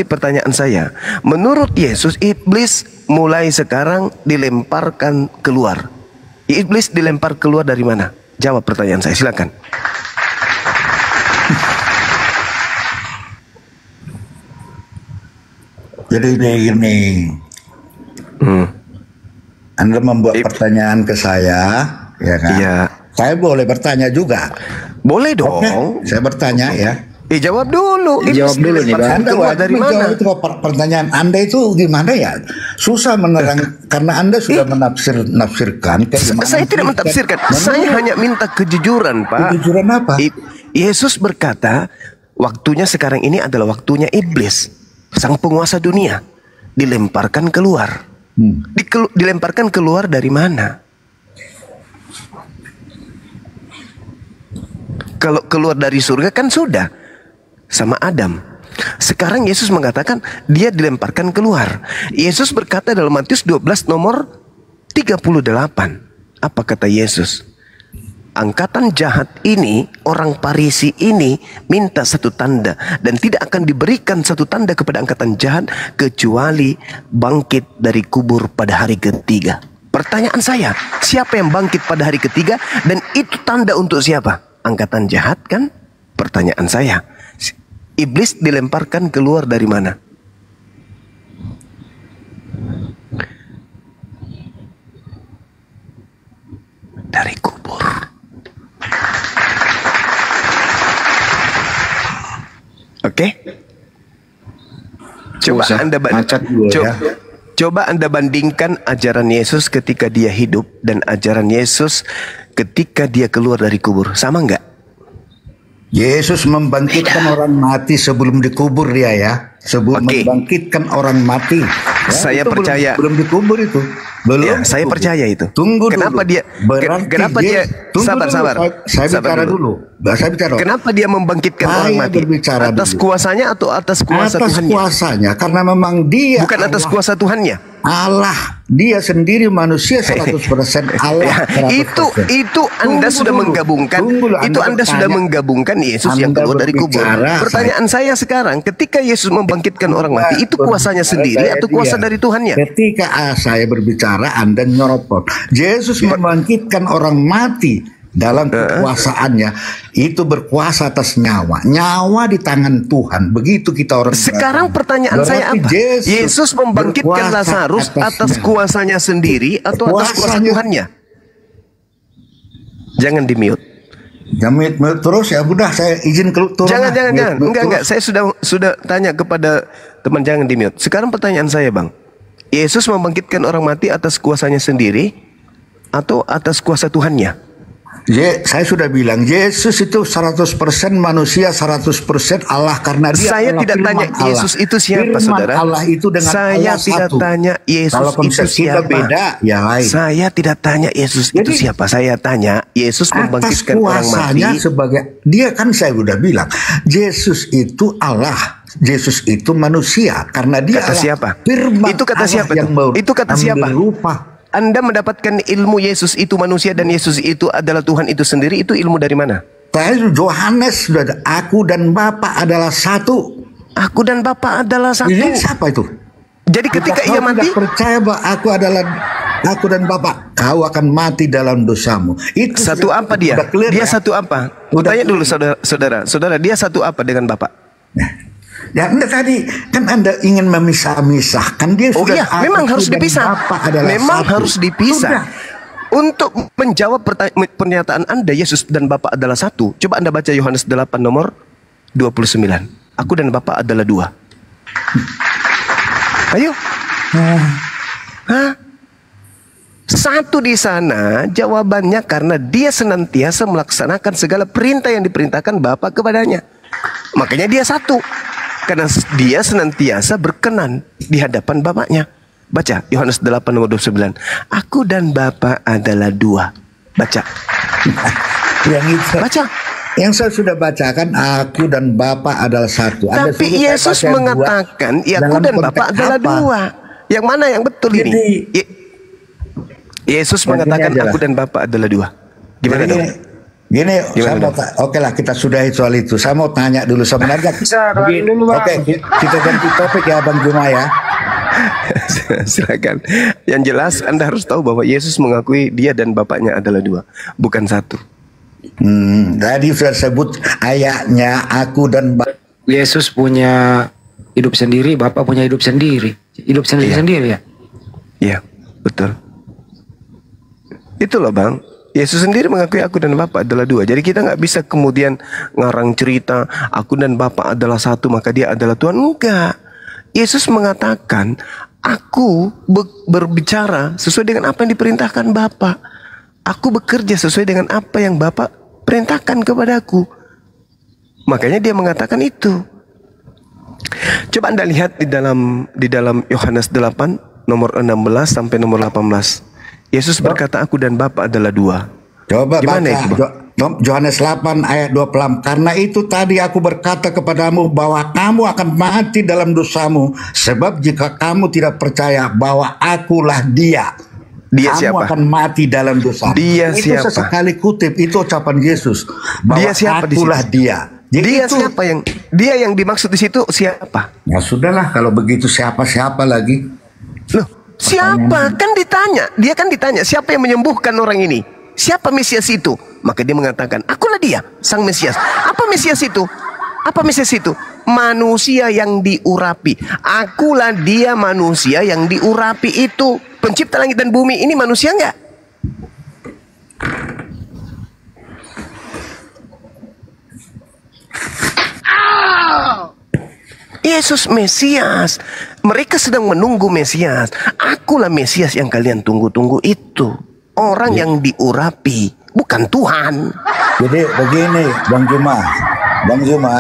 pertanyaan saya. Menurut Yesus, iblis mulai sekarang dilemparkan keluar. Iblis dilempar keluar dari mana? Jawab pertanyaan saya, silakan. Jadi begini, Anda membuat pertanyaan ke saya, ya kan? Iya. Saya boleh bertanya juga. Boleh dong. Oke, saya bertanya ya. Jawab dulu. Jawab dulu nih, Bang. Anda Keluar dari mana? Itu pertanyaan Anda itu gimana ya? Susah menerang karena Anda sudah menafsirkan. Saya tidak mentafsirkan. Saya hanya minta kejujuran, Pak. Kejujuran apa? Yesus berkata, waktunya sekarang ini adalah waktunya iblis, sang penguasa dunia, dilemparkan keluar. Dilemparkan keluar dari mana? Kalau keluar dari surga kan sudah sama Adam. Sekarang Yesus mengatakan dia dilemparkan keluar. Yesus berkata dalam Matius 12 nomor 38. Apa kata Yesus? Angkatan jahat ini, orang Farisi ini minta satu tanda, dan tidak akan diberikan satu tanda kepada angkatan jahat kecuali bangkit dari kubur pada hari ketiga. Pertanyaan saya, siapa yang bangkit pada hari ketiga, dan itu tanda untuk siapa? Angkatan jahat kan? Pertanyaan saya, iblis dilemparkan keluar dari mana? Dari kubur. Oke? Coba Usah Anda macet dulu ya. Coba Anda bandingkan ajaran Yesus ketika dia hidup dan ajaran Yesus ketika dia keluar dari kubur. Sama nggak? Yesus membangkitkan orang mati sebelum dikubur dia ya. Sebelum membangkitkan orang mati. Ya, Saya itu percaya. belum dikubur itu. Belum. Ya, saya dikubur. percaya itu. Tunggu Kenapa dulu. dia? Kenapa dia? Sabar. Saya bicara dulu. Saya bicara. Kenapa dia membangkitkan orang Saya mati? Berbicara Atas dulu. kuasanya atau atas kuasa Atas Tuhannya? kuasanya, karena memang dia Bukan atas Allah. kuasa Tuhannya. Allah, dia sendiri manusia 100%, Allah 100%. Itu Anda Tunggu sudah dulu. menggabungkan. Tunggu dulu, Itu Anda sudah bertanya. menggabungkan Yesus yang Anda keluar dari kubur. berbicara, Pertanyaan saya sekarang, ketika Yesus membangkitkan orang mati, itu kuasanya sendiri Saya atau kuasa diam. dari Tuhannya? Ketika saya berbicara, Anda nyeropot. Yesus membangkitkan orang mati dalam kekuasaannya, itu berkuasa atas nyawa. Nyawa di tangan Tuhan. Begitu kita orang. Sekarang pertanyaan saya apa? Yesus membangkitkan Lazarus atas kuasanya sendiri atau atas kuasa Tuhannya? Jangan di-mute. Jamit terus ya udah saya izin turun. Jangan. Enggak. Saya sudah tanya kepada teman, jangan di-mute. Sekarang pertanyaan saya, Bang. Yesus membangkitkan orang mati atas kuasanya sendiri atau atas kuasa Tuhannya? Saya sudah bilang Yesus itu 100% manusia, 100% Allah, karena dia Saya Allah, tidak tanya Allah. Yesus itu siapa, Firman saudara. Allah itu dengan Saya Allah tidak satu. tanya Yesus Kalau itu konsep kita siapa. beda, ya lain. Saya tidak tanya Yesus itu Jadi, siapa. Saya tanya Yesus Atas membangkitkan orang mati. kuasanya sebagai dia kan saya sudah bilang Yesus itu Allah, Yesus itu manusia karena dia Kata Allah. siapa? Firman Itu kata Allah siapa yang itu kata siapa? Berupa. Anda mendapatkan ilmu Yesus itu manusia dan Yesus itu adalah Tuhan itu sendiri. Itu ilmu dari mana? Saya Yohanes sudah ada. Aku dan Bapa adalah satu. Aku dan Bapa adalah satu. Ini siapa itu? Jadi ketika Jika ia kau mati, tidak percaya bahwa aku dan Bapa, kau akan mati dalam dosamu. Itu satu sudah- apa dia? sudah clear, Dia ya? satu apa? Udah Tanya clear. dulu saudara, dia satu apa dengan Bapak? Ya, Anda tadi kan Anda ingin memisah-misahkan dia Oh sudah. iya, memang aku harus dan dipisah. Bapa adalah Memang satu. harus dipisah. Sudah. Untuk menjawab pernyataan Anda, Yesus dan Bapa adalah satu. Coba Anda baca Yohanes 8 nomor 29. Aku dan Bapa adalah dua. Ayo. Hah? Satu di sana jawabannya karena dia senantiasa melaksanakan segala perintah yang diperintahkan Bapa kepadanya. Makanya dia satu. Karena dia senantiasa berkenan di hadapan Bapaknya. Baca Yohanes 8 nomor 29. Aku dan Bapa adalah dua. Baca. Yang itu. Baca. Yang saya sudah bacakan, aku dan Bapa adalah satu. Anda Tapi suruh saya Yesus baca mengatakan, dua. ya aku Dalam dan konteks Bapa adalah apa? dua. Yang mana yang betul Jadi- ini? Yesus Yang ini mengatakan aja lah. aku dan Bapa adalah dua. Gimana Jadi dong? Gini, Gimana saya mau oke lah kita sudahi soal itu. Saya mau tanya dulu sebenarnya. Bisa, doain dulu, Bang. Oke, kita ganti topik ya Bang Juma ya. Silakan. Yang jelas Anda harus tahu bahwa Yesus mengakui dia dan Bapaknya adalah dua, bukan satu. Tadi sudah sebut ayatnya aku dan Yesus punya hidup sendiri, Bapak punya hidup sendiri. Hidup sendiri-sendiri ya. Iya, betul. Itu loh Bang. Yesus sendiri mengakui aku dan Bapa adalah dua. Jadi kita nggak bisa kemudian ngarang cerita aku dan Bapa adalah satu maka dia adalah Tuhan. Enggak. Yesus mengatakan aku berbicara sesuai dengan apa yang diperintahkan Bapa. Aku bekerja sesuai dengan apa yang Bapa perintahkan kepadaku. Makanya dia mengatakan itu. Coba Anda lihat di dalam Yohanes 8 nomor 16 sampai nomor 18. Yesus berkata aku dan Bapa adalah dua. Coba Gimana baca itu, Bang? Yohanes 8 ayat 26. Karena itu tadi aku berkata kepadamu bahwa kamu akan mati dalam dosamu. Sebab jika kamu tidak percaya bahwa akulah dia, Dia kamu siapa? akan mati dalam dosa. Dia itu siapa? sesekali kutip, itu ucapan Yesus. Bahwa Dia siapa di akulah situ? dia. Jadi Dia itu, siapa dia yang dimaksud di situ siapa? ya sudahlah kalau begitu siapa lagi? Loh, siapa? Kan ditanya. Dia kan ditanya, siapa yang menyembuhkan orang ini? Siapa Mesias itu? Maka dia mengatakan, akulah dia, sang Mesias. Apa Mesias itu? Apa Mesias itu? Manusia yang diurapi. Akulah dia manusia yang diurapi itu. Pencipta langit dan bumi ini manusia enggak? Yesus Mesias. Mereka sedang menunggu Mesias. Akulah Mesias yang kalian tunggu-tunggu itu. Orang yang diurapi, bukan Tuhan. Jadi begini, Bang Juma.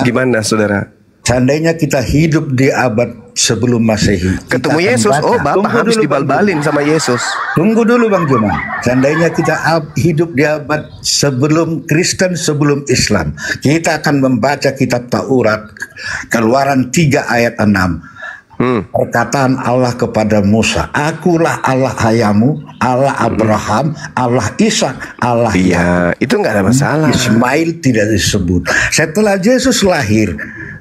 Gimana saudara? Seandainya kita hidup di abad sebelum Masehi, kita Ketemu akan Yesus, baca. oh Bapak Tunggu harus dulu, Bang dibalbalin sama Yesus. Tunggu dulu Bang Juma. Seandainya kita hidup di abad sebelum Kristen, sebelum Islam, kita akan membaca kitab Taurat, Keluaran 3 ayat 6. Perkataan Allah kepada Musa, akulah Allah ayahmu, Allah Abraham, Allah Ishak, Allah Iya, itu nggak ada masalah. Ismail tidak disebut. Setelah Yesus lahir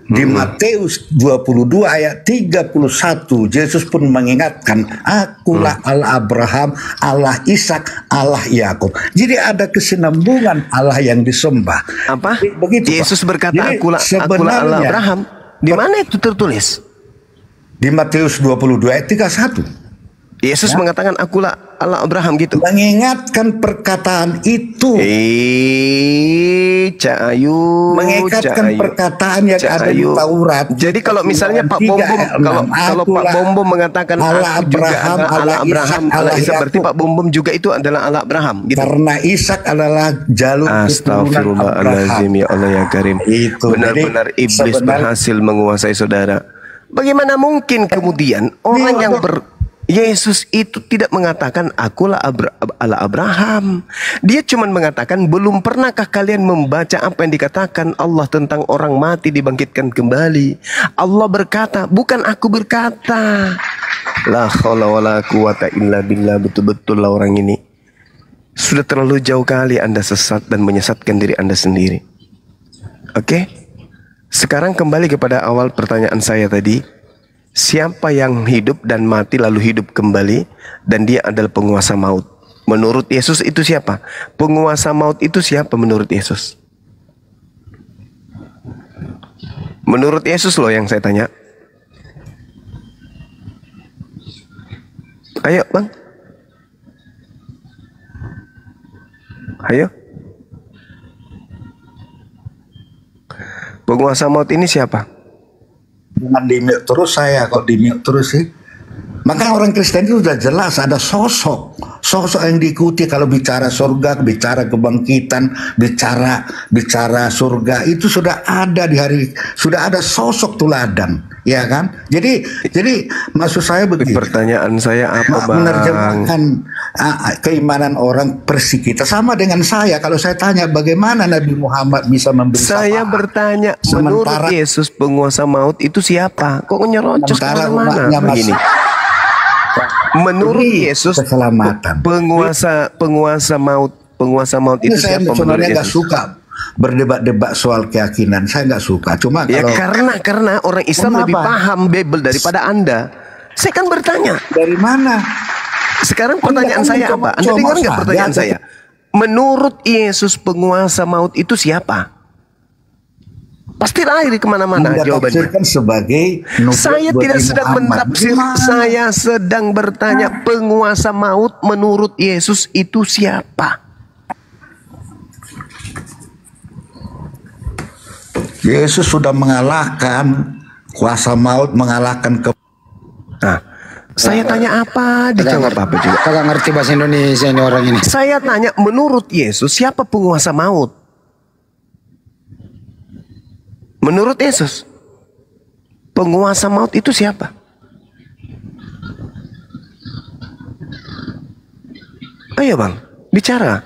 di Matius 22 ayat 31, Yesus pun mengingatkan, akulah Allah Abraham, Allah Ishak, Allah Yakub. Jadi ada kesinambungan Allah yang disembah. Apa? Begitu, Pak. Yesus berkata, Jadi akulah Allah sebenarnya Abraham. Di mana itu tertulis? di Matius 22 ayat 31. Yesus mengatakan akulah Allah Abraham gitu. Mengingatkan perkataan itu. Cak Ayu. Mengingatkan perkataan yang ada di Taurat. Jadi kalau misalnya Pak Bombom, kalau Pak Bombom mengatakan Allah aku juga Abraham, adalah Allah Abraham, Allah Ishak, berarti Yakub. Pak Bombom juga itu adalah Allah Abraham gitu. Karena Ishak adalah jalur keturunan Astagfirullahaladzim, ya Allah ya Karim. Itu. Benar-benar Jadi, iblis berhasil menguasai saudara. Bagaimana mungkin kemudian orang yang Yesus itu tidak mengatakan akulah Allah Abraham. Dia cuma mengatakan belum pernahkah kalian membaca apa yang dikatakan Allah tentang orang mati dibangkitkan kembali. Allah berkata, bukan aku berkata. La haula wala quwata illa billah. Betul-betul lah orang ini. Sudah terlalu jauh kali Anda sesat dan menyesatkan diri Anda sendiri. Oke? Sekarang kembali kepada awal pertanyaan saya tadi. Siapa yang hidup dan mati lalu hidup kembali dan dia adalah penguasa maut? Menurut Yesus itu siapa? Penguasa maut itu siapa menurut Yesus? Menurut Yesus loh yang saya tanya. Ayo Bang. Ayo. Penguasa maut ini siapa? Jangan di-mute terus saya, kok di-mute terus sih. Maka orang Kristen itu sudah jelas ada sosok yang diikuti kalau bicara surga, bicara kebangkitan, bicara surga itu sudah ada sudah ada sosok teladan, ya kan? Jadi maksud saya begini. Pertanyaan saya apa Bang? Menerjemahkan keimanan orang persi kita sama dengan saya. Kalau saya tanya bagaimana Nabi Muhammad bisa memberi Saya syafaat? bertanya, menurut Yesus penguasa maut itu siapa? Kok nyerocos Sementara kemana-mana umatnya begini? Menurut Demi Yesus keselamatan. penguasa maut itu Saya siapa menurut sebenarnya nggak Yesus? suka berdebat-debat soal keyakinan. Saya nggak suka. Cuma Ya kalau karena orang Islam Kenapa? lebih paham Bible daripada Anda. Saya kan bertanya. dari mana? Sekarang pertanyaan Anda saya kan apa? Anda mencoba dengar nggak saja. pertanyaan saya? Menurut Yesus penguasa maut itu siapa? Pasti lari kemana-mana Anda jawabannya. tafsirkan sebagai nubuat Saya buat tidak Nabi sedang Muhammad. menafsir, Gimana? saya sedang bertanya penguasa maut menurut Yesus itu siapa? Yesus sudah mengalahkan kuasa maut, mengalahkan ke Nah, saya tanya apa, dijawab apa juga. Kagak ngerti bahasa Indonesia ini orang ini. Saya tanya menurut Yesus siapa penguasa maut? Menurut Yesus penguasa maut itu siapa? Ayo bang, bicara.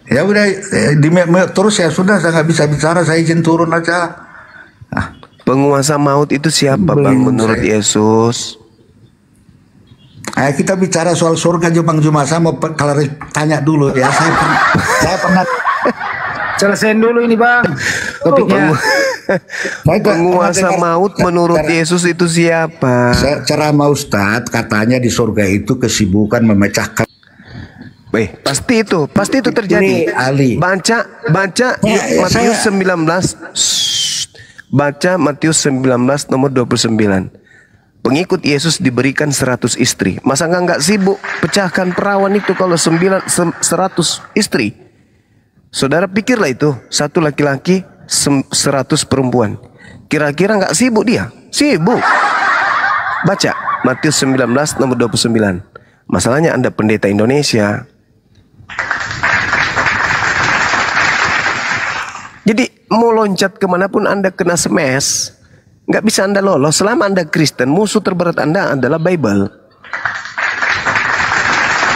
Ya udah di terus ya sudah, saya nggak bisa bicara, saya izin turun aja. Penguasa maut itu siapa bang menurut Yesus? Kita bicara soal surga Bang Juma, saya mau tanya dulu ya. Saya pernah Selesaiin dulu ini bang topiknya. Penguasa maut menurut Yesus itu siapa? ceramah Ustadz katanya di surga itu kesibukan memecahkan. Pasti itu terjadi. Ini Ali. Baca Matius 19. Baca Matius 19 nomor 29. Pengikut Yesus diberikan 100 istri. Masa nggak sibuk pecahkan perawan itu kalau 100 istri? Saudara pikirlah itu, satu laki-laki 100 perempuan. Kira-kira nggak sibuk dia? Sibuk. Baca Matius 19 nomor 29. Masalahnya Anda pendeta Indonesia. Jadi mau loncat kemanapun Anda kena smash, nggak bisa Anda lolos. Selama Anda Kristen, musuh terberat Anda adalah Bible.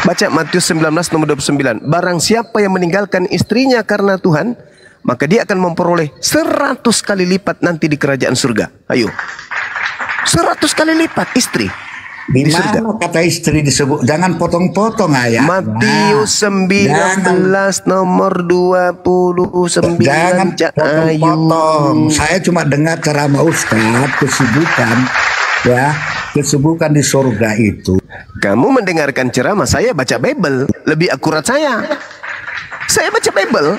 Baca Matius 19 nomor 29. Barang siapa yang meninggalkan istrinya karena Tuhan, maka dia akan memperoleh 100 kali lipat nanti di kerajaan surga. Ayo, 100 kali lipat istri. Di mana kata istri disebut? Jangan potong-potong ayat. Matius 19 nomor 29. Jangan potong-potong. Saya cuma dengar ceramah Ustadz kesibukan di surga itu. Kamu mendengarkan ceramah, saya baca Bible. Lebih akurat saya. Saya baca Bible.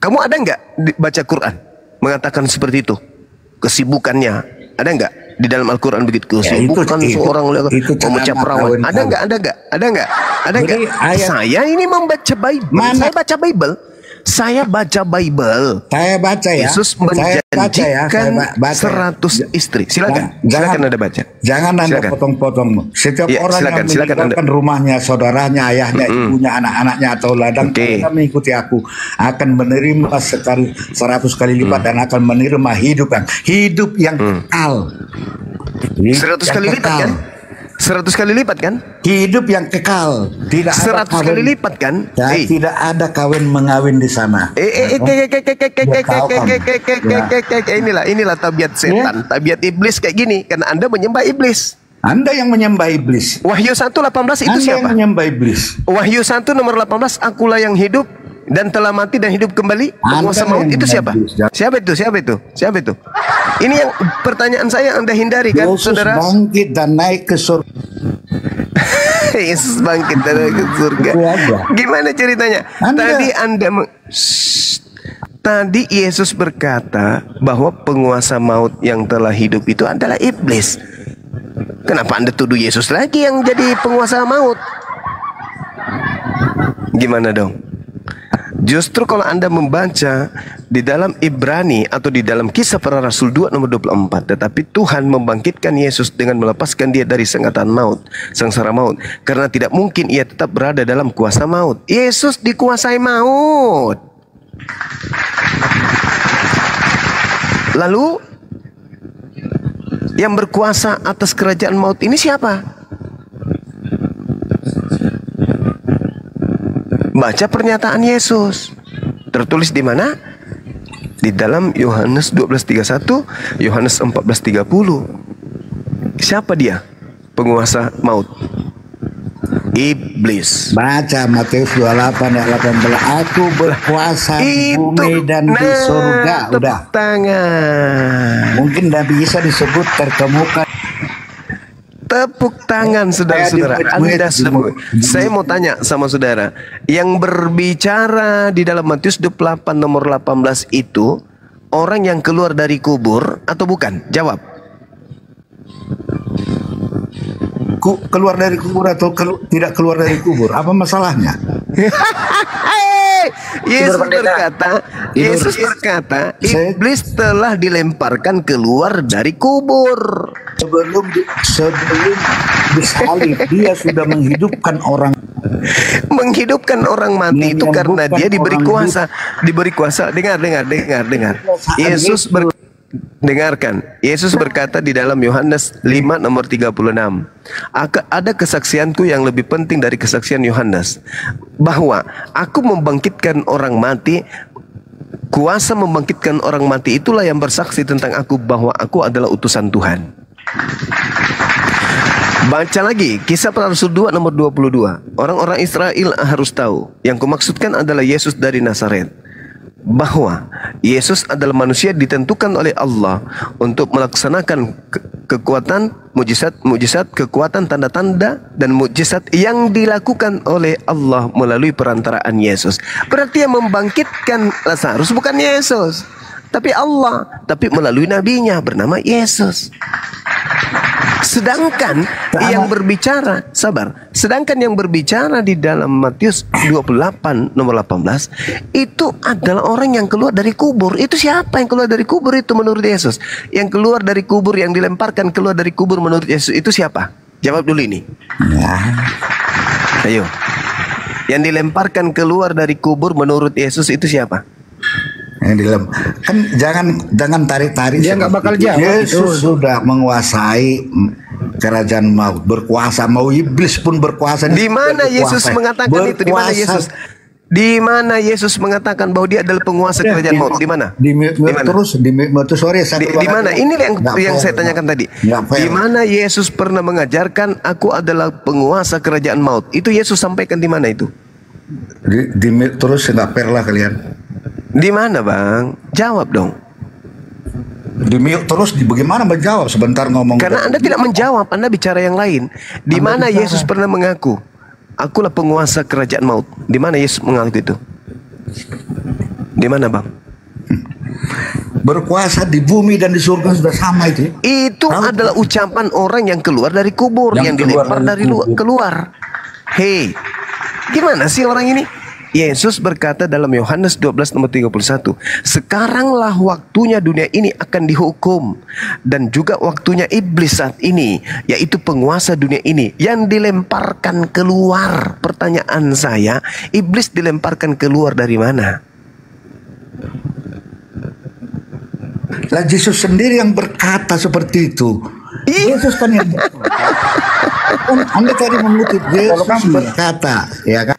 Kamu ada nggak baca Quran mengatakan seperti itu? Kesibukannya ada nggak? Di dalam Al-Quran begitu, kesibukan seorang memecah perawan. Ada nggak? Saya ini membaca Bible. Saya baca Bible. Saya baca ya. Yesus menjanjikan 100 istri. Silakan Anda baca. Jangan Anda potong-potong. Setiap orang yang meninggalkan rumahnya, saudaranya, ayahnya, ibunya, anak-anaknya atau ladang, mereka mengikuti aku akan menerima 100 kali lipat dan akan menerima hidup yang kekal. 100 kali lipat kan? 100 kali lipat kan? Hidup yang kekal. Tidak 100 kali lipat kan? Tidak ada kawin mengawin di sana. Inilah tabiat setan, tabiat iblis kayak gini. Karena Anda menyembah iblis. Anda yang menyembah iblis. Wahyu 1:18 itu siapa? Anda yang menyembah iblis. Wahyu 1 nomor 18, akulah yang hidup dan telah mati dan hidup kembali. Penguasa maut itu siapa? Siapa itu? Ini yang pertanyaan saya Anda hindari kan, Yesus saudara? bangkit dan naik ke surga. Yesus bangkit dan naik ke surga. Gimana ceritanya? Tadi Yesus berkata bahwa penguasa maut yang telah hidup itu adalah iblis. Kenapa Anda tuduh Yesus lagi yang jadi penguasa maut? Gimana dong? Justru kalau Anda membaca di dalam Ibrani atau di dalam Kisah Para Rasul 2 nomor 24, tetapi Tuhan membangkitkan Yesus dengan melepaskan dia dari sengatan maut, sengsara maut, karena tidak mungkin ia tetap berada dalam kuasa maut. Yesus dikuasai maut. Lalu yang berkuasa atas kerajaan maut ini siapa? Baca pernyataan Yesus. Tertulis di mana? Di dalam Yohanes 12:31, Yohanes 14:30. Siapa dia? Penguasa maut. Iblis. Baca Matius 28 ayat 18. Aku berkuasa di bumi dan di surga. Udah. Tangan. Mungkin tidak bisa disebut terkemuka. Tepuk tangan saudara-saudara. Anda semua. Saya mau tanya sama saudara, yang berbicara di dalam Matius 28 nomor 18 itu orang yang keluar dari kubur atau bukan? Jawab. Keluar dari kubur atau tidak keluar dari kubur? Apa masalahnya? Yesus berkata, iblis telah dilemparkan keluar dari kubur. Sebelum disalib, dia sudah menghidupkan orang mati itu karena dia diberi kuasa. Dengar. Dengarkan, Yesus berkata di dalam Yohanes 5 nomor 36, ada kesaksianku yang lebih penting dari kesaksian Yohanes, bahwa aku membangkitkan orang mati. Kuasa membangkitkan orang mati itulah yang bersaksi tentang aku bahwa aku adalah utusan Tuhan. Baca lagi Kisah Para Rasul 2 nomor 22. Orang-orang Israel harus tahu, yang kumaksudkan adalah Yesus dari Nazaret, bahwa Yesus adalah manusia ditentukan oleh Allah untuk melaksanakan kekuatan, mujizat, kekuatan, tanda-tanda dan mujizat yang dilakukan oleh Allah melalui perantaraan Yesus. Berarti yang membangkitkan Lazarus bukan Yesus, tapi Allah, tapi melalui nabinya bernama Yesus. Sedangkan yang berbicara di dalam Matius 28 nomor 18 itu adalah orang yang keluar dari kubur. Itu siapa yang keluar dari kubur itu menurut Yesus? Yang keluar dari kubur, yang dilemparkan keluar dari kubur menurut Yesus itu siapa? Jawab dulu ini. Ayo. Yang dilemparkan keluar dari kubur menurut Yesus itu siapa? Kan jangan tarik-tarik. Dia nggak bakal jawab. Yesus sudah menguasai kerajaan maut, berkuasa. Mau iblis pun berkuasa. Di mana Yesus mengatakan itu? Di mana Yesus? Di mana Yesus mengatakan bahwa dia adalah penguasa kerajaan maut? Di mana? Di mana? Ini yang saya tanyakan tadi. Di mana Yesus pernah mengajarkan aku adalah penguasa kerajaan maut? Itu Yesus sampaikan di mana itu? Terus nggak fair lah kalian. Di mana bang? Jawab dong. Di mute terus, bagaimana menjawab? Sebentar ngomong. Karena Anda tidak menjawab, Anda bicara yang lain. Di mana Yesus pernah mengaku akulah penguasa kerajaan maut? Di mana Yesus mengaku itu? Di mana bang? Berkuasa di bumi dan di surga sudah sama itu. Itu adalah ucapan orang yang keluar dari kubur, yang dilempar dari keluar. Hei, gimana sih orang ini? Yesus berkata dalam Yohanes 12 nomor 31, sekaranglah waktunya dunia ini akan dihukum, dan juga waktunya iblis saat ini, yaitu penguasa dunia ini, yang dilemparkan keluar. Pertanyaan saya, iblis dilemparkan keluar dari mana? Lah Yesus sendiri yang berkata seperti itu. Yesus kan yang Anda tadi mengutip Yesus berkata, ya kan?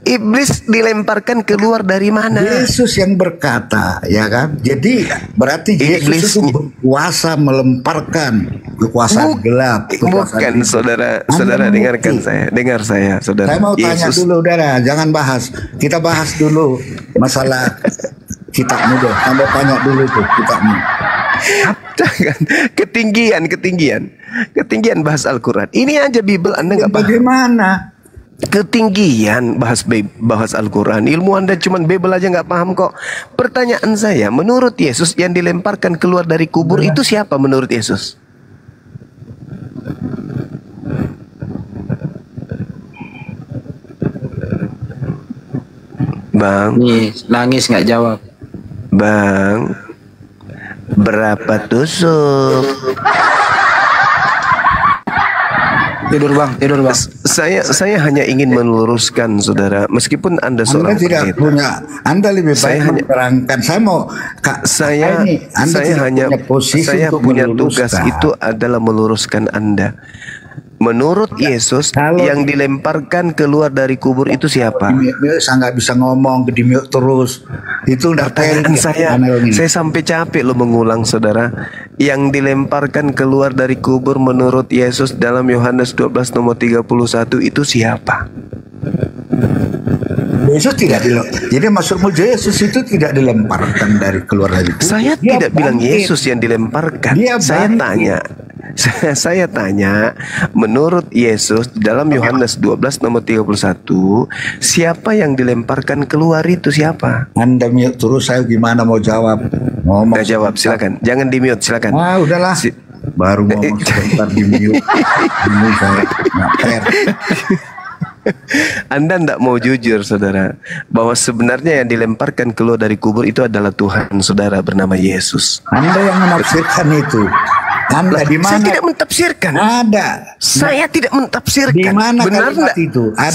Iblis dilemparkan keluar dari mana? Yesus yang berkata, ya kan? Jadi berarti Yesus itu berkuasa melemparkan kekuasaan gelap. Bukan, saudara dengarkan saya, dengar saya, saudara. Saya mau tanya dulu, saudara, jangan bahas. Kita bahas dulu masalah kitabmu deh. Anda tanya dulu tuh kitabmu. Jangan ketinggian bahas Al-Quran. Ini aja Bible Anda nggak paham. Bagaimana? Ketinggian bahas Al-Quran. Ilmu Anda cuman Bible aja nggak paham kok. Pertanyaan saya, menurut Yesus yang dilemparkan keluar dari kubur itu siapa menurut Yesus? Bang, nangis nggak jawab. Bang, berapa tusuk? Tidur bang. Saya hanya ingin meluruskan saudara, meskipun Anda seorang tidak punya, Anda lebih baik menerangkan. Saya punya tugas itu adalah meluruskan Anda. Menurut Yesus yang dilemparkan keluar dari kubur itu siapa? Saya nggak bisa ngomong, di mute terus. Itu pertanyaan saya sampai capek lo mengulang, saudara. Yang dilemparkan keluar dari kubur menurut Yesus dalam Yohanes 12 nomor 31 itu siapa? Yesus tidak jadi maksudmu Yesus itu tidak dilemparkan dari keluar dari kubur. Saya Dia tidak bilang bangkit. Yesus yang dilemparkan. Dia Saya bangkit. tanya. Saya tanya, menurut Yesus dalam Yohanes 12 nomor 31, siapa yang dilemparkan keluar itu siapa? Anda mute terus, saya gimana mau jawab? Ngomong. Nah, jawab silakan. Jangan di mute silakan. Ah, udahlah. Si- Baru ngomong sebentar di mute. Ini saya nggak fair. Anda tidak mau jujur, saudara, bahwa sebenarnya yang dilemparkan keluar dari kubur itu adalah Tuhan saudara bernama Yesus. Anda yang menafsirkan itu. Anda di Saya mana? tidak mentafsirkan. Ada. Saya tidak mentafsirkan. Di mana Benar kalimat enggak? itu? Ada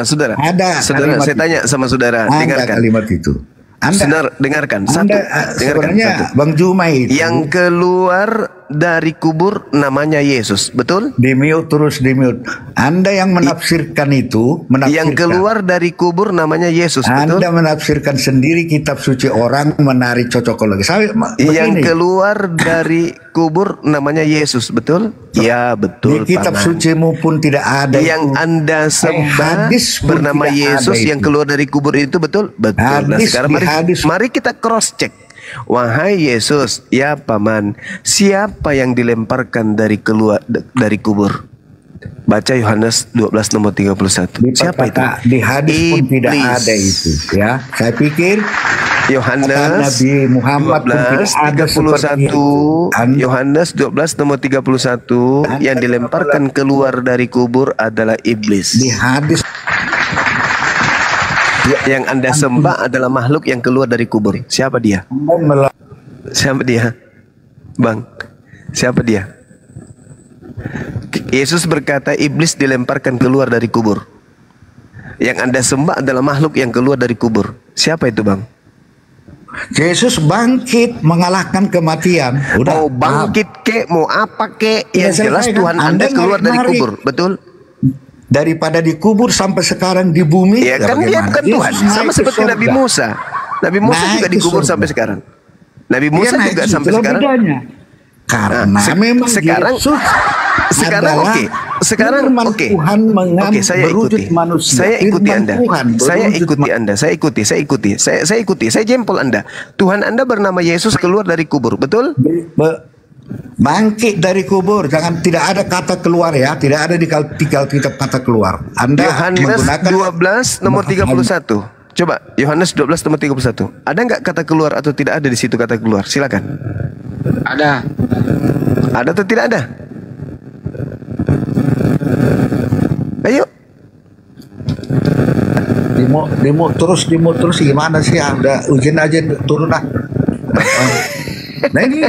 Saudara. Ada Saudara, kalimat saya itu. tanya sama saudara, Ada dengarkan. kalimat itu. Anda, Dengarkan. Satu. Anda Dengarkan. sebenarnya Satu. Bang Jumai itu Yang keluar dari kubur namanya Yesus, betul? di mute terus di mute. Anda yang menafsirkan itu, Yang keluar dari kubur namanya Yesus, betul? Anda menafsirkan sendiri kitab suci orang, menarik cocokologi. Saya Yang begini, keluar dari kubur namanya Yesus, betul? Ya, di betul. kitab Paman. sucimu pun tidak ada Yang itu. Anda sembah hadis pun bernama tidak Yesus ada yang itu. keluar dari kubur itu, betul? Betul. Nah, Hadis sekarang di hadis. mari kita cross check. Wahai Yesus, ya Paman, siapa yang dilemparkan dari kubur? Baca Yohanes 12 nomor 31. Siapa itu? Di hadis pun tidak Iblis. ada itu, ya. Saya pikir kata Yohanes Nabi Muhammad pun tidak ada seperti itu. 12:31. Yohanes 12 nomor 31, yang dilemparkan keluar dari kubur adalah iblis. Di hadis Yang Anda sembah adalah makhluk yang keluar dari kubur. Siapa dia? Siapa dia? Bang, siapa dia? Yesus berkata iblis dilemparkan keluar dari kubur. Yang Anda sembah adalah makhluk yang keluar dari kubur. Siapa itu, Bang? Yesus bangkit mengalahkan kematian. Udah, Mau bangkit kek, mau apa kek, yang Sudah jelas selesai, kan? Tuhan Anda Anda keluar dari narik-narik. kubur. Betul? Daripada dikubur sampai sekarang di bumi. Ya kan dia bagaimana? bukan Yesus Tuhan. naik Sama ke seperti surga. Nabi Musa. Nabi Musa Naik juga ke dikubur surga. sampai sekarang. Nabi Dia Musa naik juga ke sampai surga, sekarang. bedanya. Karena Nah, memang sekarang- Yesus sekarang adalah oke. Sekarang firman oke. Tuhan Oke, saya berwujud ikuti. manusia. Saya ikuti Firman Anda. Tuhan Saya berwujud ikuti Anda. Saya ikuti. Saya ikuti. Saya jempol Anda. Tuhan Anda bernama Yesus keluar dari kubur, betul? bangkit dari kubur. Jangan, tidak ada kata keluar, ya. Tidak ada di kitab kata keluar. Anda Yohanes menggunakan 12 nomor 31. Coba Yohanes 12 nomor 31. Ada nggak kata keluar atau tidak ada di situ kata keluar? Silakan. Ada. Ada atau tidak ada? Ayo. Demo terus gimana sih? Udah ujian aja turun lah. Nah ini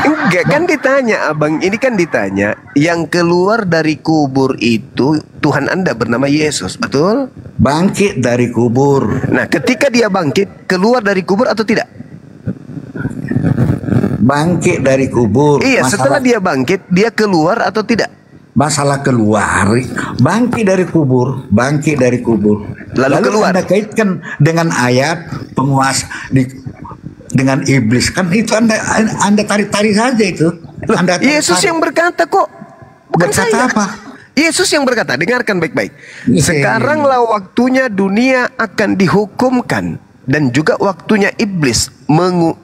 Enggak kan ditanya, Abang. Ini kan ditanya, yang keluar dari kubur itu Tuhan Anda bernama Yesus, betul? bangkit dari kubur. Nah, ketika dia bangkit, keluar dari kubur atau tidak? Bangkit dari kubur. Iya, setelah dia bangkit, dia keluar atau tidak? Masalah keluar, bangkit dari kubur, bangkit dari kubur. Lalu keluar. Anda kaitkan dengan ayat penguasa dengan iblis, kan itu Anda tarik-tarik saja itu. Anda Yesus yang berkata kok, bukan Berkata saya. apa? Yesus yang berkata, dengarkan baik-baik. Iya. Sekaranglah waktunya dunia akan dihukumkan, dan juga waktunya iblis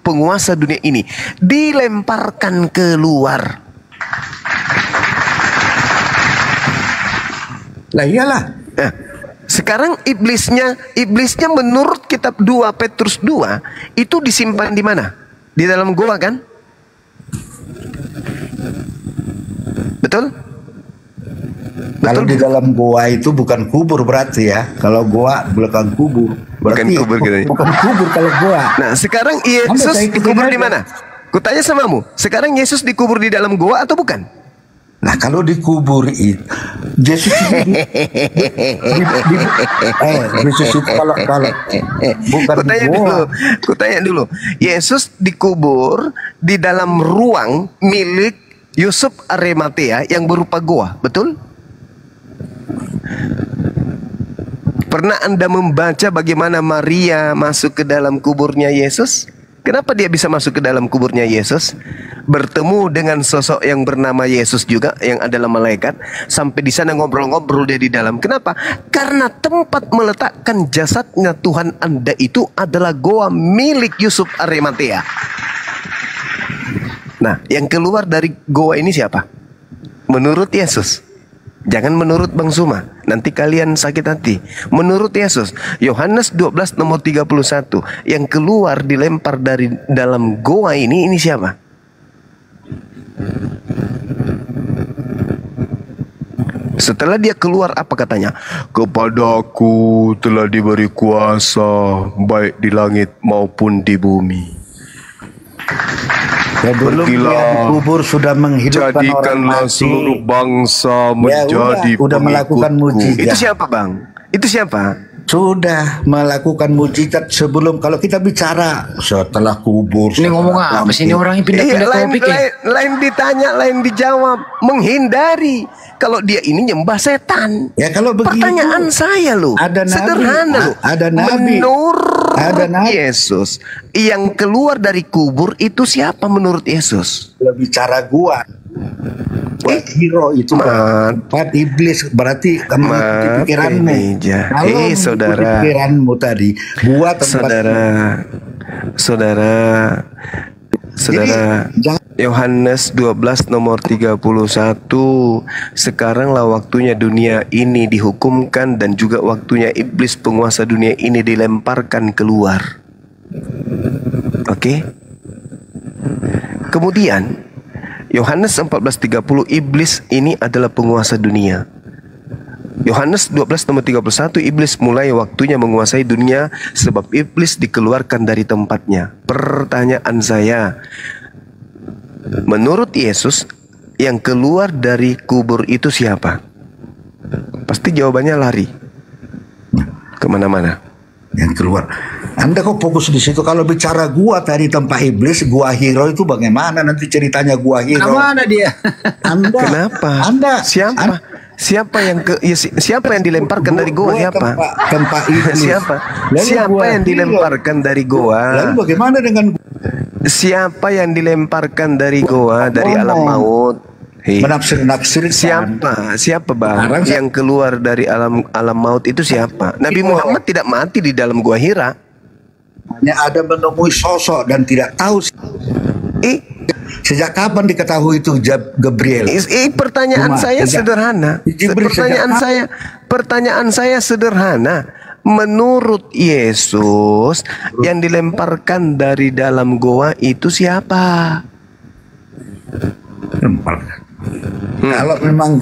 penguasa dunia ini dilemparkan keluar. Lah iyalah. Nah, sekarang iblisnya menurut kitab 2 Petrus 2 itu disimpan di mana? Di dalam gua kan? Betul? Kalau di dalam goa itu bukan kubur berarti, ya. Kalau goa bukan kubur. Berarti Bukan kubur katanya. bukan kubur kalau goa. Nah, sekarang Yesus saya ikutin dikubur aja. di mana? Kutanya samamu, sekarang Yesus dikubur di dalam gua atau bukan? Nah, kalau dikubur itu Yesus itu Yesus itu kalau bukan goa. Kutanya dulu. Yesus dikubur di dalam ruang milik Yusuf Arimatea yang berupa goa, betul? Pernah Anda membaca bagaimana Maria masuk ke dalam kuburnya Yesus? Kenapa dia bisa masuk ke dalam kuburnya Yesus? Bertemu dengan sosok yang bernama Yesus juga, yang adalah malaikat. Sampai di sana ngobrol-ngobrol dia di dalam. Kenapa? Karena tempat meletakkan jasadnya Tuhan Anda itu adalah goa milik Yusuf Arimatea. Nah, yang keluar dari goa ini siapa? Menurut Yesus. Jangan menurut Bang Suma, nanti kalian sakit hati. Menurut Yesus, Yohanes 12 nomor 31, yang keluar dilempar dari dalam goa ini siapa? Setelah dia keluar, apa katanya? Kepadaku telah diberi kuasa baik di langit maupun di bumi. Ya, belum dia kubur sudah menghidupkan orang Jadikanlah mati. seluruh bangsa menjadi udah melakukan pengikutku. mujizat. Itu siapa, Bang? Itu siapa? Sudah melakukan mujizat sebelum, kalau kita bicara setelah kubur. Ini ngomong apa sih ini orangnya pindah-pindah topik ya? Lain ditanya, lain dijawab, menghindari. Kalau dia ini nyembah setan. Ya kalau begitu. Pertanyaan saya loh, Ada nabi, sederhana loh. ada nabi. Menurut Ada nabi. Yesus, yang keluar dari kubur itu siapa menurut Yesus? Kalau bicara gua hero itu tempat iblis, berarti kamu mengikuti pikiranmu. Kalau mengikuti saudara, pikiranmu tadi, gua tempat saudara, jangan. Yohanes 12 nomor 31, sekaranglah waktunya dunia ini dihukumkan dan juga waktunya iblis penguasa dunia ini dilemparkan keluar. Oke? Kemudian Yohanes 14:30, iblis ini adalah penguasa dunia. Yohanes 12 nomor 31, iblis mulai waktunya menguasai dunia sebab iblis dikeluarkan dari tempatnya. Pertanyaan saya, menurut Yesus, yang keluar dari kubur itu siapa? Pasti jawabannya lari kemana-mana. Yang keluar. Anda kok fokus di situ? Kalau bicara gua tadi tempat iblis, gua hero itu bagaimana nanti ceritanya gua hero? Mana dia? Anda. Kenapa? Anda. Siapa? Siapa yang siapa yang dilemparkan dari goa? Siapa? Tempat iblis. Siapa? Lalu Siapa yang hero. dilemparkan dari goa? Lalu bagaimana dengan Siapa yang dilemparkan dari goa, dari alam maut? menafsir-nafsirkan? Siapa Bang yang keluar dari alam maut itu siapa? Nabi Muhammad tidak mati di dalam gua Hira. Hanya ada menemui sosok dan tidak tahu sejak kapan diketahui itu Gabriel. Pertanyaan saya sederhana. Pertanyaan saya sederhana. Menurut Yesus, yang dilemparkan dari dalam goa itu siapa? Kalau memang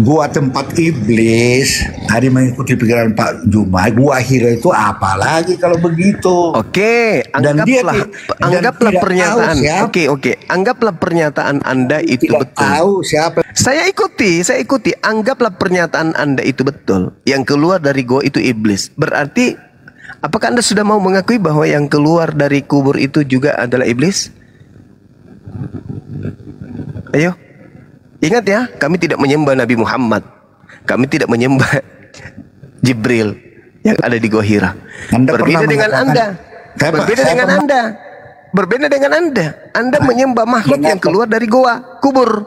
gua tempat iblis, hari mengikuti pikiran Pak Juma, gua hero itu apa lagi kalau begitu? Oke, anggaplah pernyataan. Oke, anggaplah pernyataan Anda itu tidak betul. Tahu siapa? Saya ikuti. Anggaplah pernyataan Anda itu betul. Yang keluar dari goa itu iblis. Berarti, apakah Anda sudah mau mengakui bahwa yang keluar dari kubur itu juga adalah iblis? Ayo. Ingat ya, kami tidak menyembah Nabi Muhammad. Kami tidak menyembah Jibril yang ada di Gua Hira. Berbeda dengan Anda. Berbeda dengan Anda. Anda menyembah makhluk yang keluar dari goa, kubur.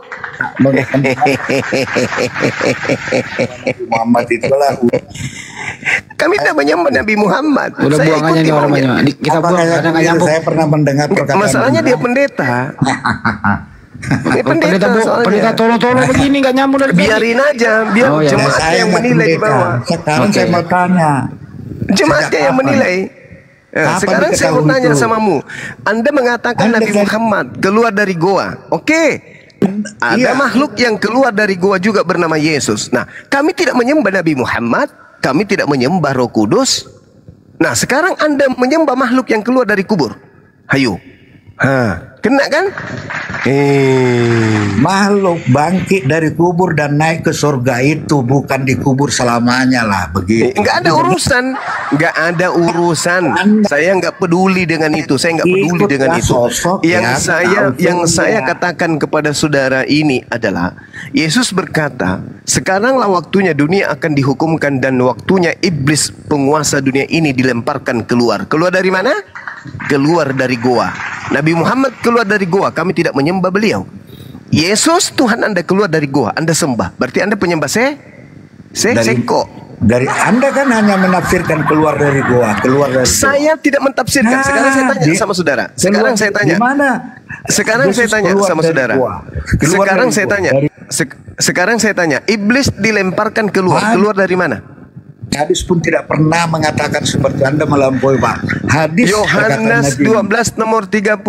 Muhammad itulah. Kami tidak menyembah Nabi Muhammad. Udah Saya buang aja nih orang banyak. Kita buang kadang nggak nyambung. Saya pernah mendengar perkataan. Masalahnya dia pendeta. Pendeta tolong begini nggak nyambung dari biarin aja, biar jemaatnya yang menilai di bawah. Sekarang saya mau tanya, jemaatnya yang menilai. Sekarang saya mau tanya samamu. Anda mengatakan Nabi Muhammad keluar dari goa. Oke. Ada makhluk yang keluar dari goa juga bernama Yesus. Nah, kami tidak menyembah Nabi Muhammad, kami tidak menyembah Roh Kudus. Nah, sekarang Anda menyembah makhluk yang keluar dari kubur. Hayo. Kena kan? Makhluk bangkit dari kubur dan naik ke surga itu bukan dikubur selamanya lah begitu. Nggak ada urusan. Saya nggak peduli dengan itu. Saya nggak peduli dengan itu. Yang saya katakan kepada saudara ini adalah Yesus berkata, sekaranglah waktunya dunia akan dihukumkan dan waktunya iblis penguasa dunia ini dilemparkan keluar. Keluar dari mana? keluar dari goa. Nabi Muhammad keluar dari goa, kami tidak menyembah beliau. Yesus Tuhan Anda keluar dari goa, Anda sembah. Berarti Anda penyembah seko. Dari Anda kan hanya menafsirkan keluar dari goa, keluar dari goa. Saya tidak mentafsirkan. Sekarang saya tanya sama saudara. Sekarang saya tanya. Gimana? Sekarang saya tanya sama saudara. Sekarang saya tanya. Iblis dilemparkan keluar. Keluar dari mana? Hadis pun tidak pernah mengatakan seperti Anda melampaui, Pak. Hadis Yohanes 12 nomor 31,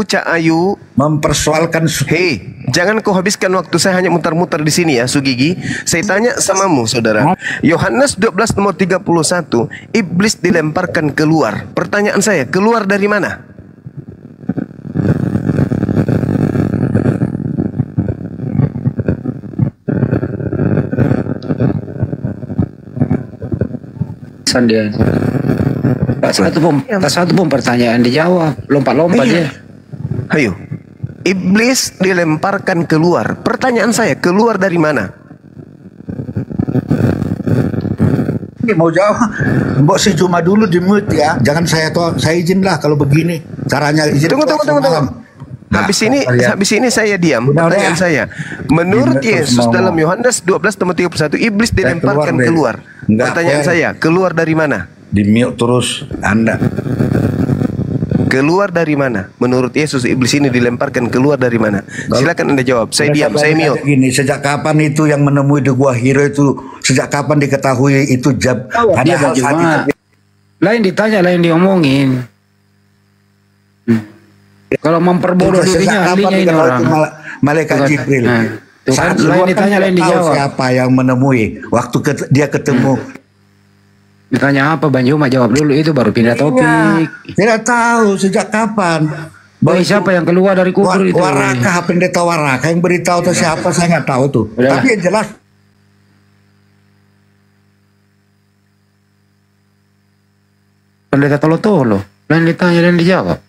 Cak Ayu. Mempersoalkan. Hei, jangan kau habiskan waktu saya hanya muter-muter di sini ya, Sugigi. Saya tanya samamu, saudara. Yohanes 12 nomor 31, iblis dilemparkan keluar. Pertanyaan saya, keluar dari mana? Dia tak satu pun pertanyaan dijawab, lompat-lompat dia. Ayo, iblis dilemparkan keluar. Pertanyaan saya, keluar dari mana? Mau jawab, Mbok sih cuma dulu di mute ya. Jangan saya izin lah kalau begini caranya. Tunggu. Habis ini saya diam. Pertanyaan saya, menurut Yesus dalam Yohanes 12 nomor 31, iblis dilemparkan keluar. Pertanyaan saya, keluar dari mana? Di mute terus Anda. Keluar dari mana? Menurut Yesus iblis ini dilemparkan keluar dari mana? Silakan Anda jawab. Saya diam, saya mute. Gini, sejak kapan itu yang menemui di Gua Hira itu? Sejak kapan diketahui itu Dia bagaimana? Lain ditanya, lain diomongin. Kalau memperbodoh dirinya, ahlinya ini orang. Malaikat Jibril. Saat lain ditanya, lain dijawab. Siapa yang menemui waktu dia ketemu? Ditanya apa, Bang Juma jawab dulu itu, baru pindah topik. Tidak tahu sejak kapan. Siapa yang keluar dari kubur itu? Waraka, pendeta Waraka yang beritahu atau siapa saya nggak tahu tuh. Tapi yang jelas pendeta Tolo-Tolo. Lain ditanya, lain dijawab.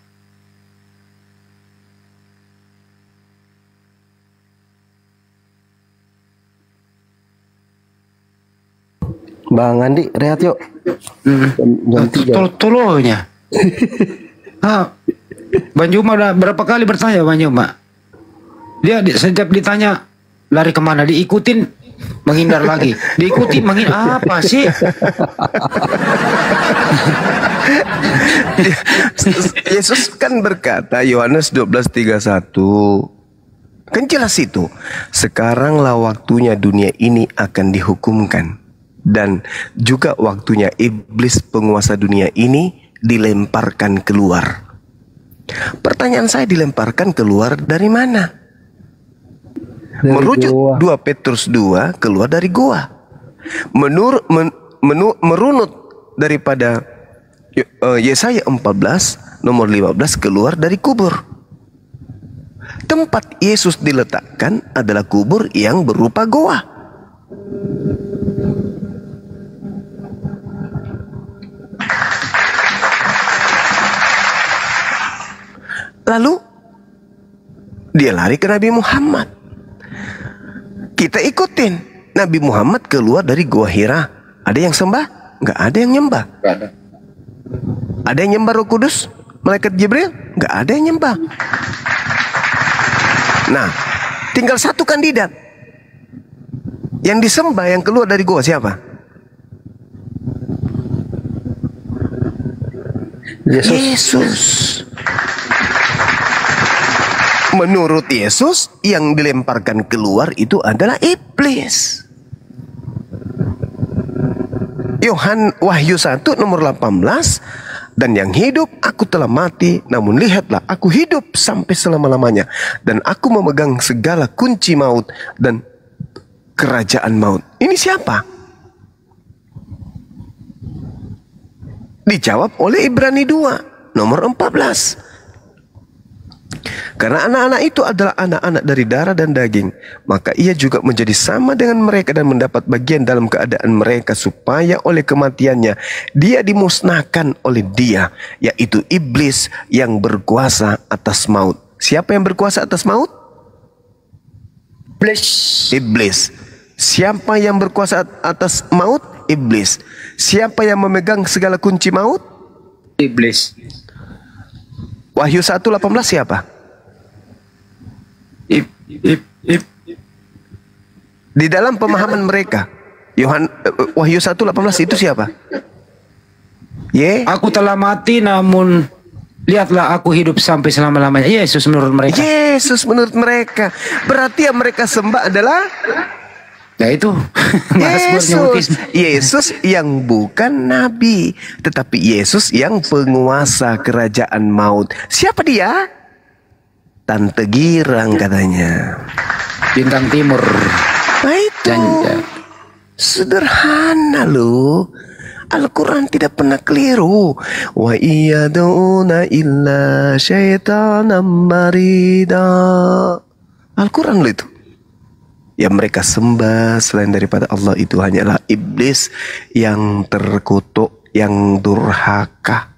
Bang Andi, rehat yuk. Tolonya. Bang Juma udah berapa kali bertanya, Bang Juma? Dia setiap ditanya lari kemana, diikutin menghindar lagi, diikutin menghindar, apa sih? Yesus kan berkata, Yohanes 12:31, kan jelas itu. Sekaranglah waktunya dunia ini akan dihukumkan. Dan juga waktunya iblis penguasa dunia ini dilemparkan keluar. Pertanyaan saya, dilemparkan keluar dari mana? Merujuk 2 Petrus 2, keluar dari goa. Merunut daripada Yesaya 14 nomor 15, keluar dari kubur. Tempat Yesus diletakkan adalah kubur yang berupa goa. Lalu dia lari ke Nabi Muhammad. Kita ikutin. Nabi Muhammad keluar dari Gua Hira. Ada yang sembah? Nggak ada yang nyembah. Ada yang nyembah Roh Kudus? Malaikat Jibril? Nggak ada yang nyembah. Nah, tinggal satu kandidat. Yang disembah, yang keluar dari gua siapa? Yesus. Menurut Yesus, yang dilemparkan keluar itu adalah iblis. Wahyu 1 nomor 18, dan yang hidup aku telah mati, namun lihatlah aku hidup sampai selama-lamanya, dan aku memegang segala kunci maut dan kerajaan maut. Ini siapa? Dijawab oleh Ibrani 2 nomor 14. Karena anak-anak itu adalah anak-anak dari darah dan daging, maka ia juga menjadi sama dengan mereka dan mendapat bagian dalam keadaan mereka, supaya oleh kematiannya dia dimusnahkan oleh dia, yaitu iblis yang berkuasa atas maut. Siapa yang berkuasa atas maut? Iblis. Siapa yang berkuasa atas maut? Iblis. Siapa yang memegang segala kunci maut? Iblis. Wahyu 1:18 siapa? Di dalam pemahaman mereka, Wahyu 1:18 itu siapa? Aku telah mati namun lihatlah aku hidup sampai selama-lamanya. Yesus menurut mereka. Yesus menurut mereka. Berarti yang mereka sembah adalah itu Yesus yang bukan nabi, tetapi Yesus yang penguasa kerajaan maut. Siapa dia? Tante Girang katanya. Bintang Timur. Nah itu Janja. Sederhana loh. Al-Quran tidak pernah keliru. Wa iyaduna illa syaitanam marida. Al-Quran loh itu. Yang mereka sembah selain daripada Allah itu hanyalah iblis yang terkutuk, yang durhaka.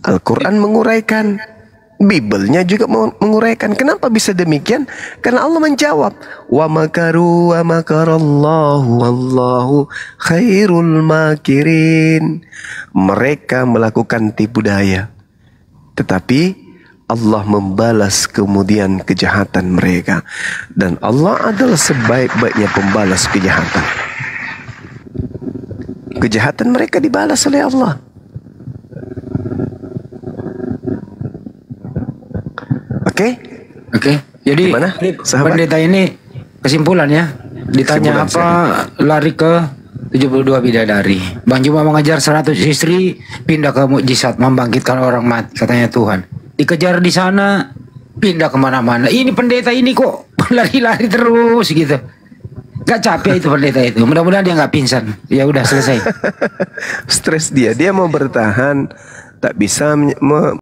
Al-Quran menguraikan, Bibelnya juga menguraikan. Kenapa bisa demikian? Karena Allah menjawab, wa makaru wa makarallahu wallahu khairul makirin. Mereka melakukan tipu daya, tetapi Allah membalas kemudian kejahatan mereka. Dan Allah adalah sebaik-baiknya pembalas kejahatan. Kejahatan mereka dibalas oleh Allah. Oke. Jadi gimana, sahabat? pendeta ini kesimpulannya ditanya apa lari ke 72 bidadari. Bang Juma mengajar 100 istri, pindah ke mukjizat membangkitkan orang mati katanya Tuhan. Dikejar di sana, pindah kemana-mana. Ini pendeta ini kok lari-lari terus gitu. Gak capek itu pendeta itu. Mudah-mudahan dia gak pingsan. Ya udah selesai. Stres dia mau bertahan, tak bisa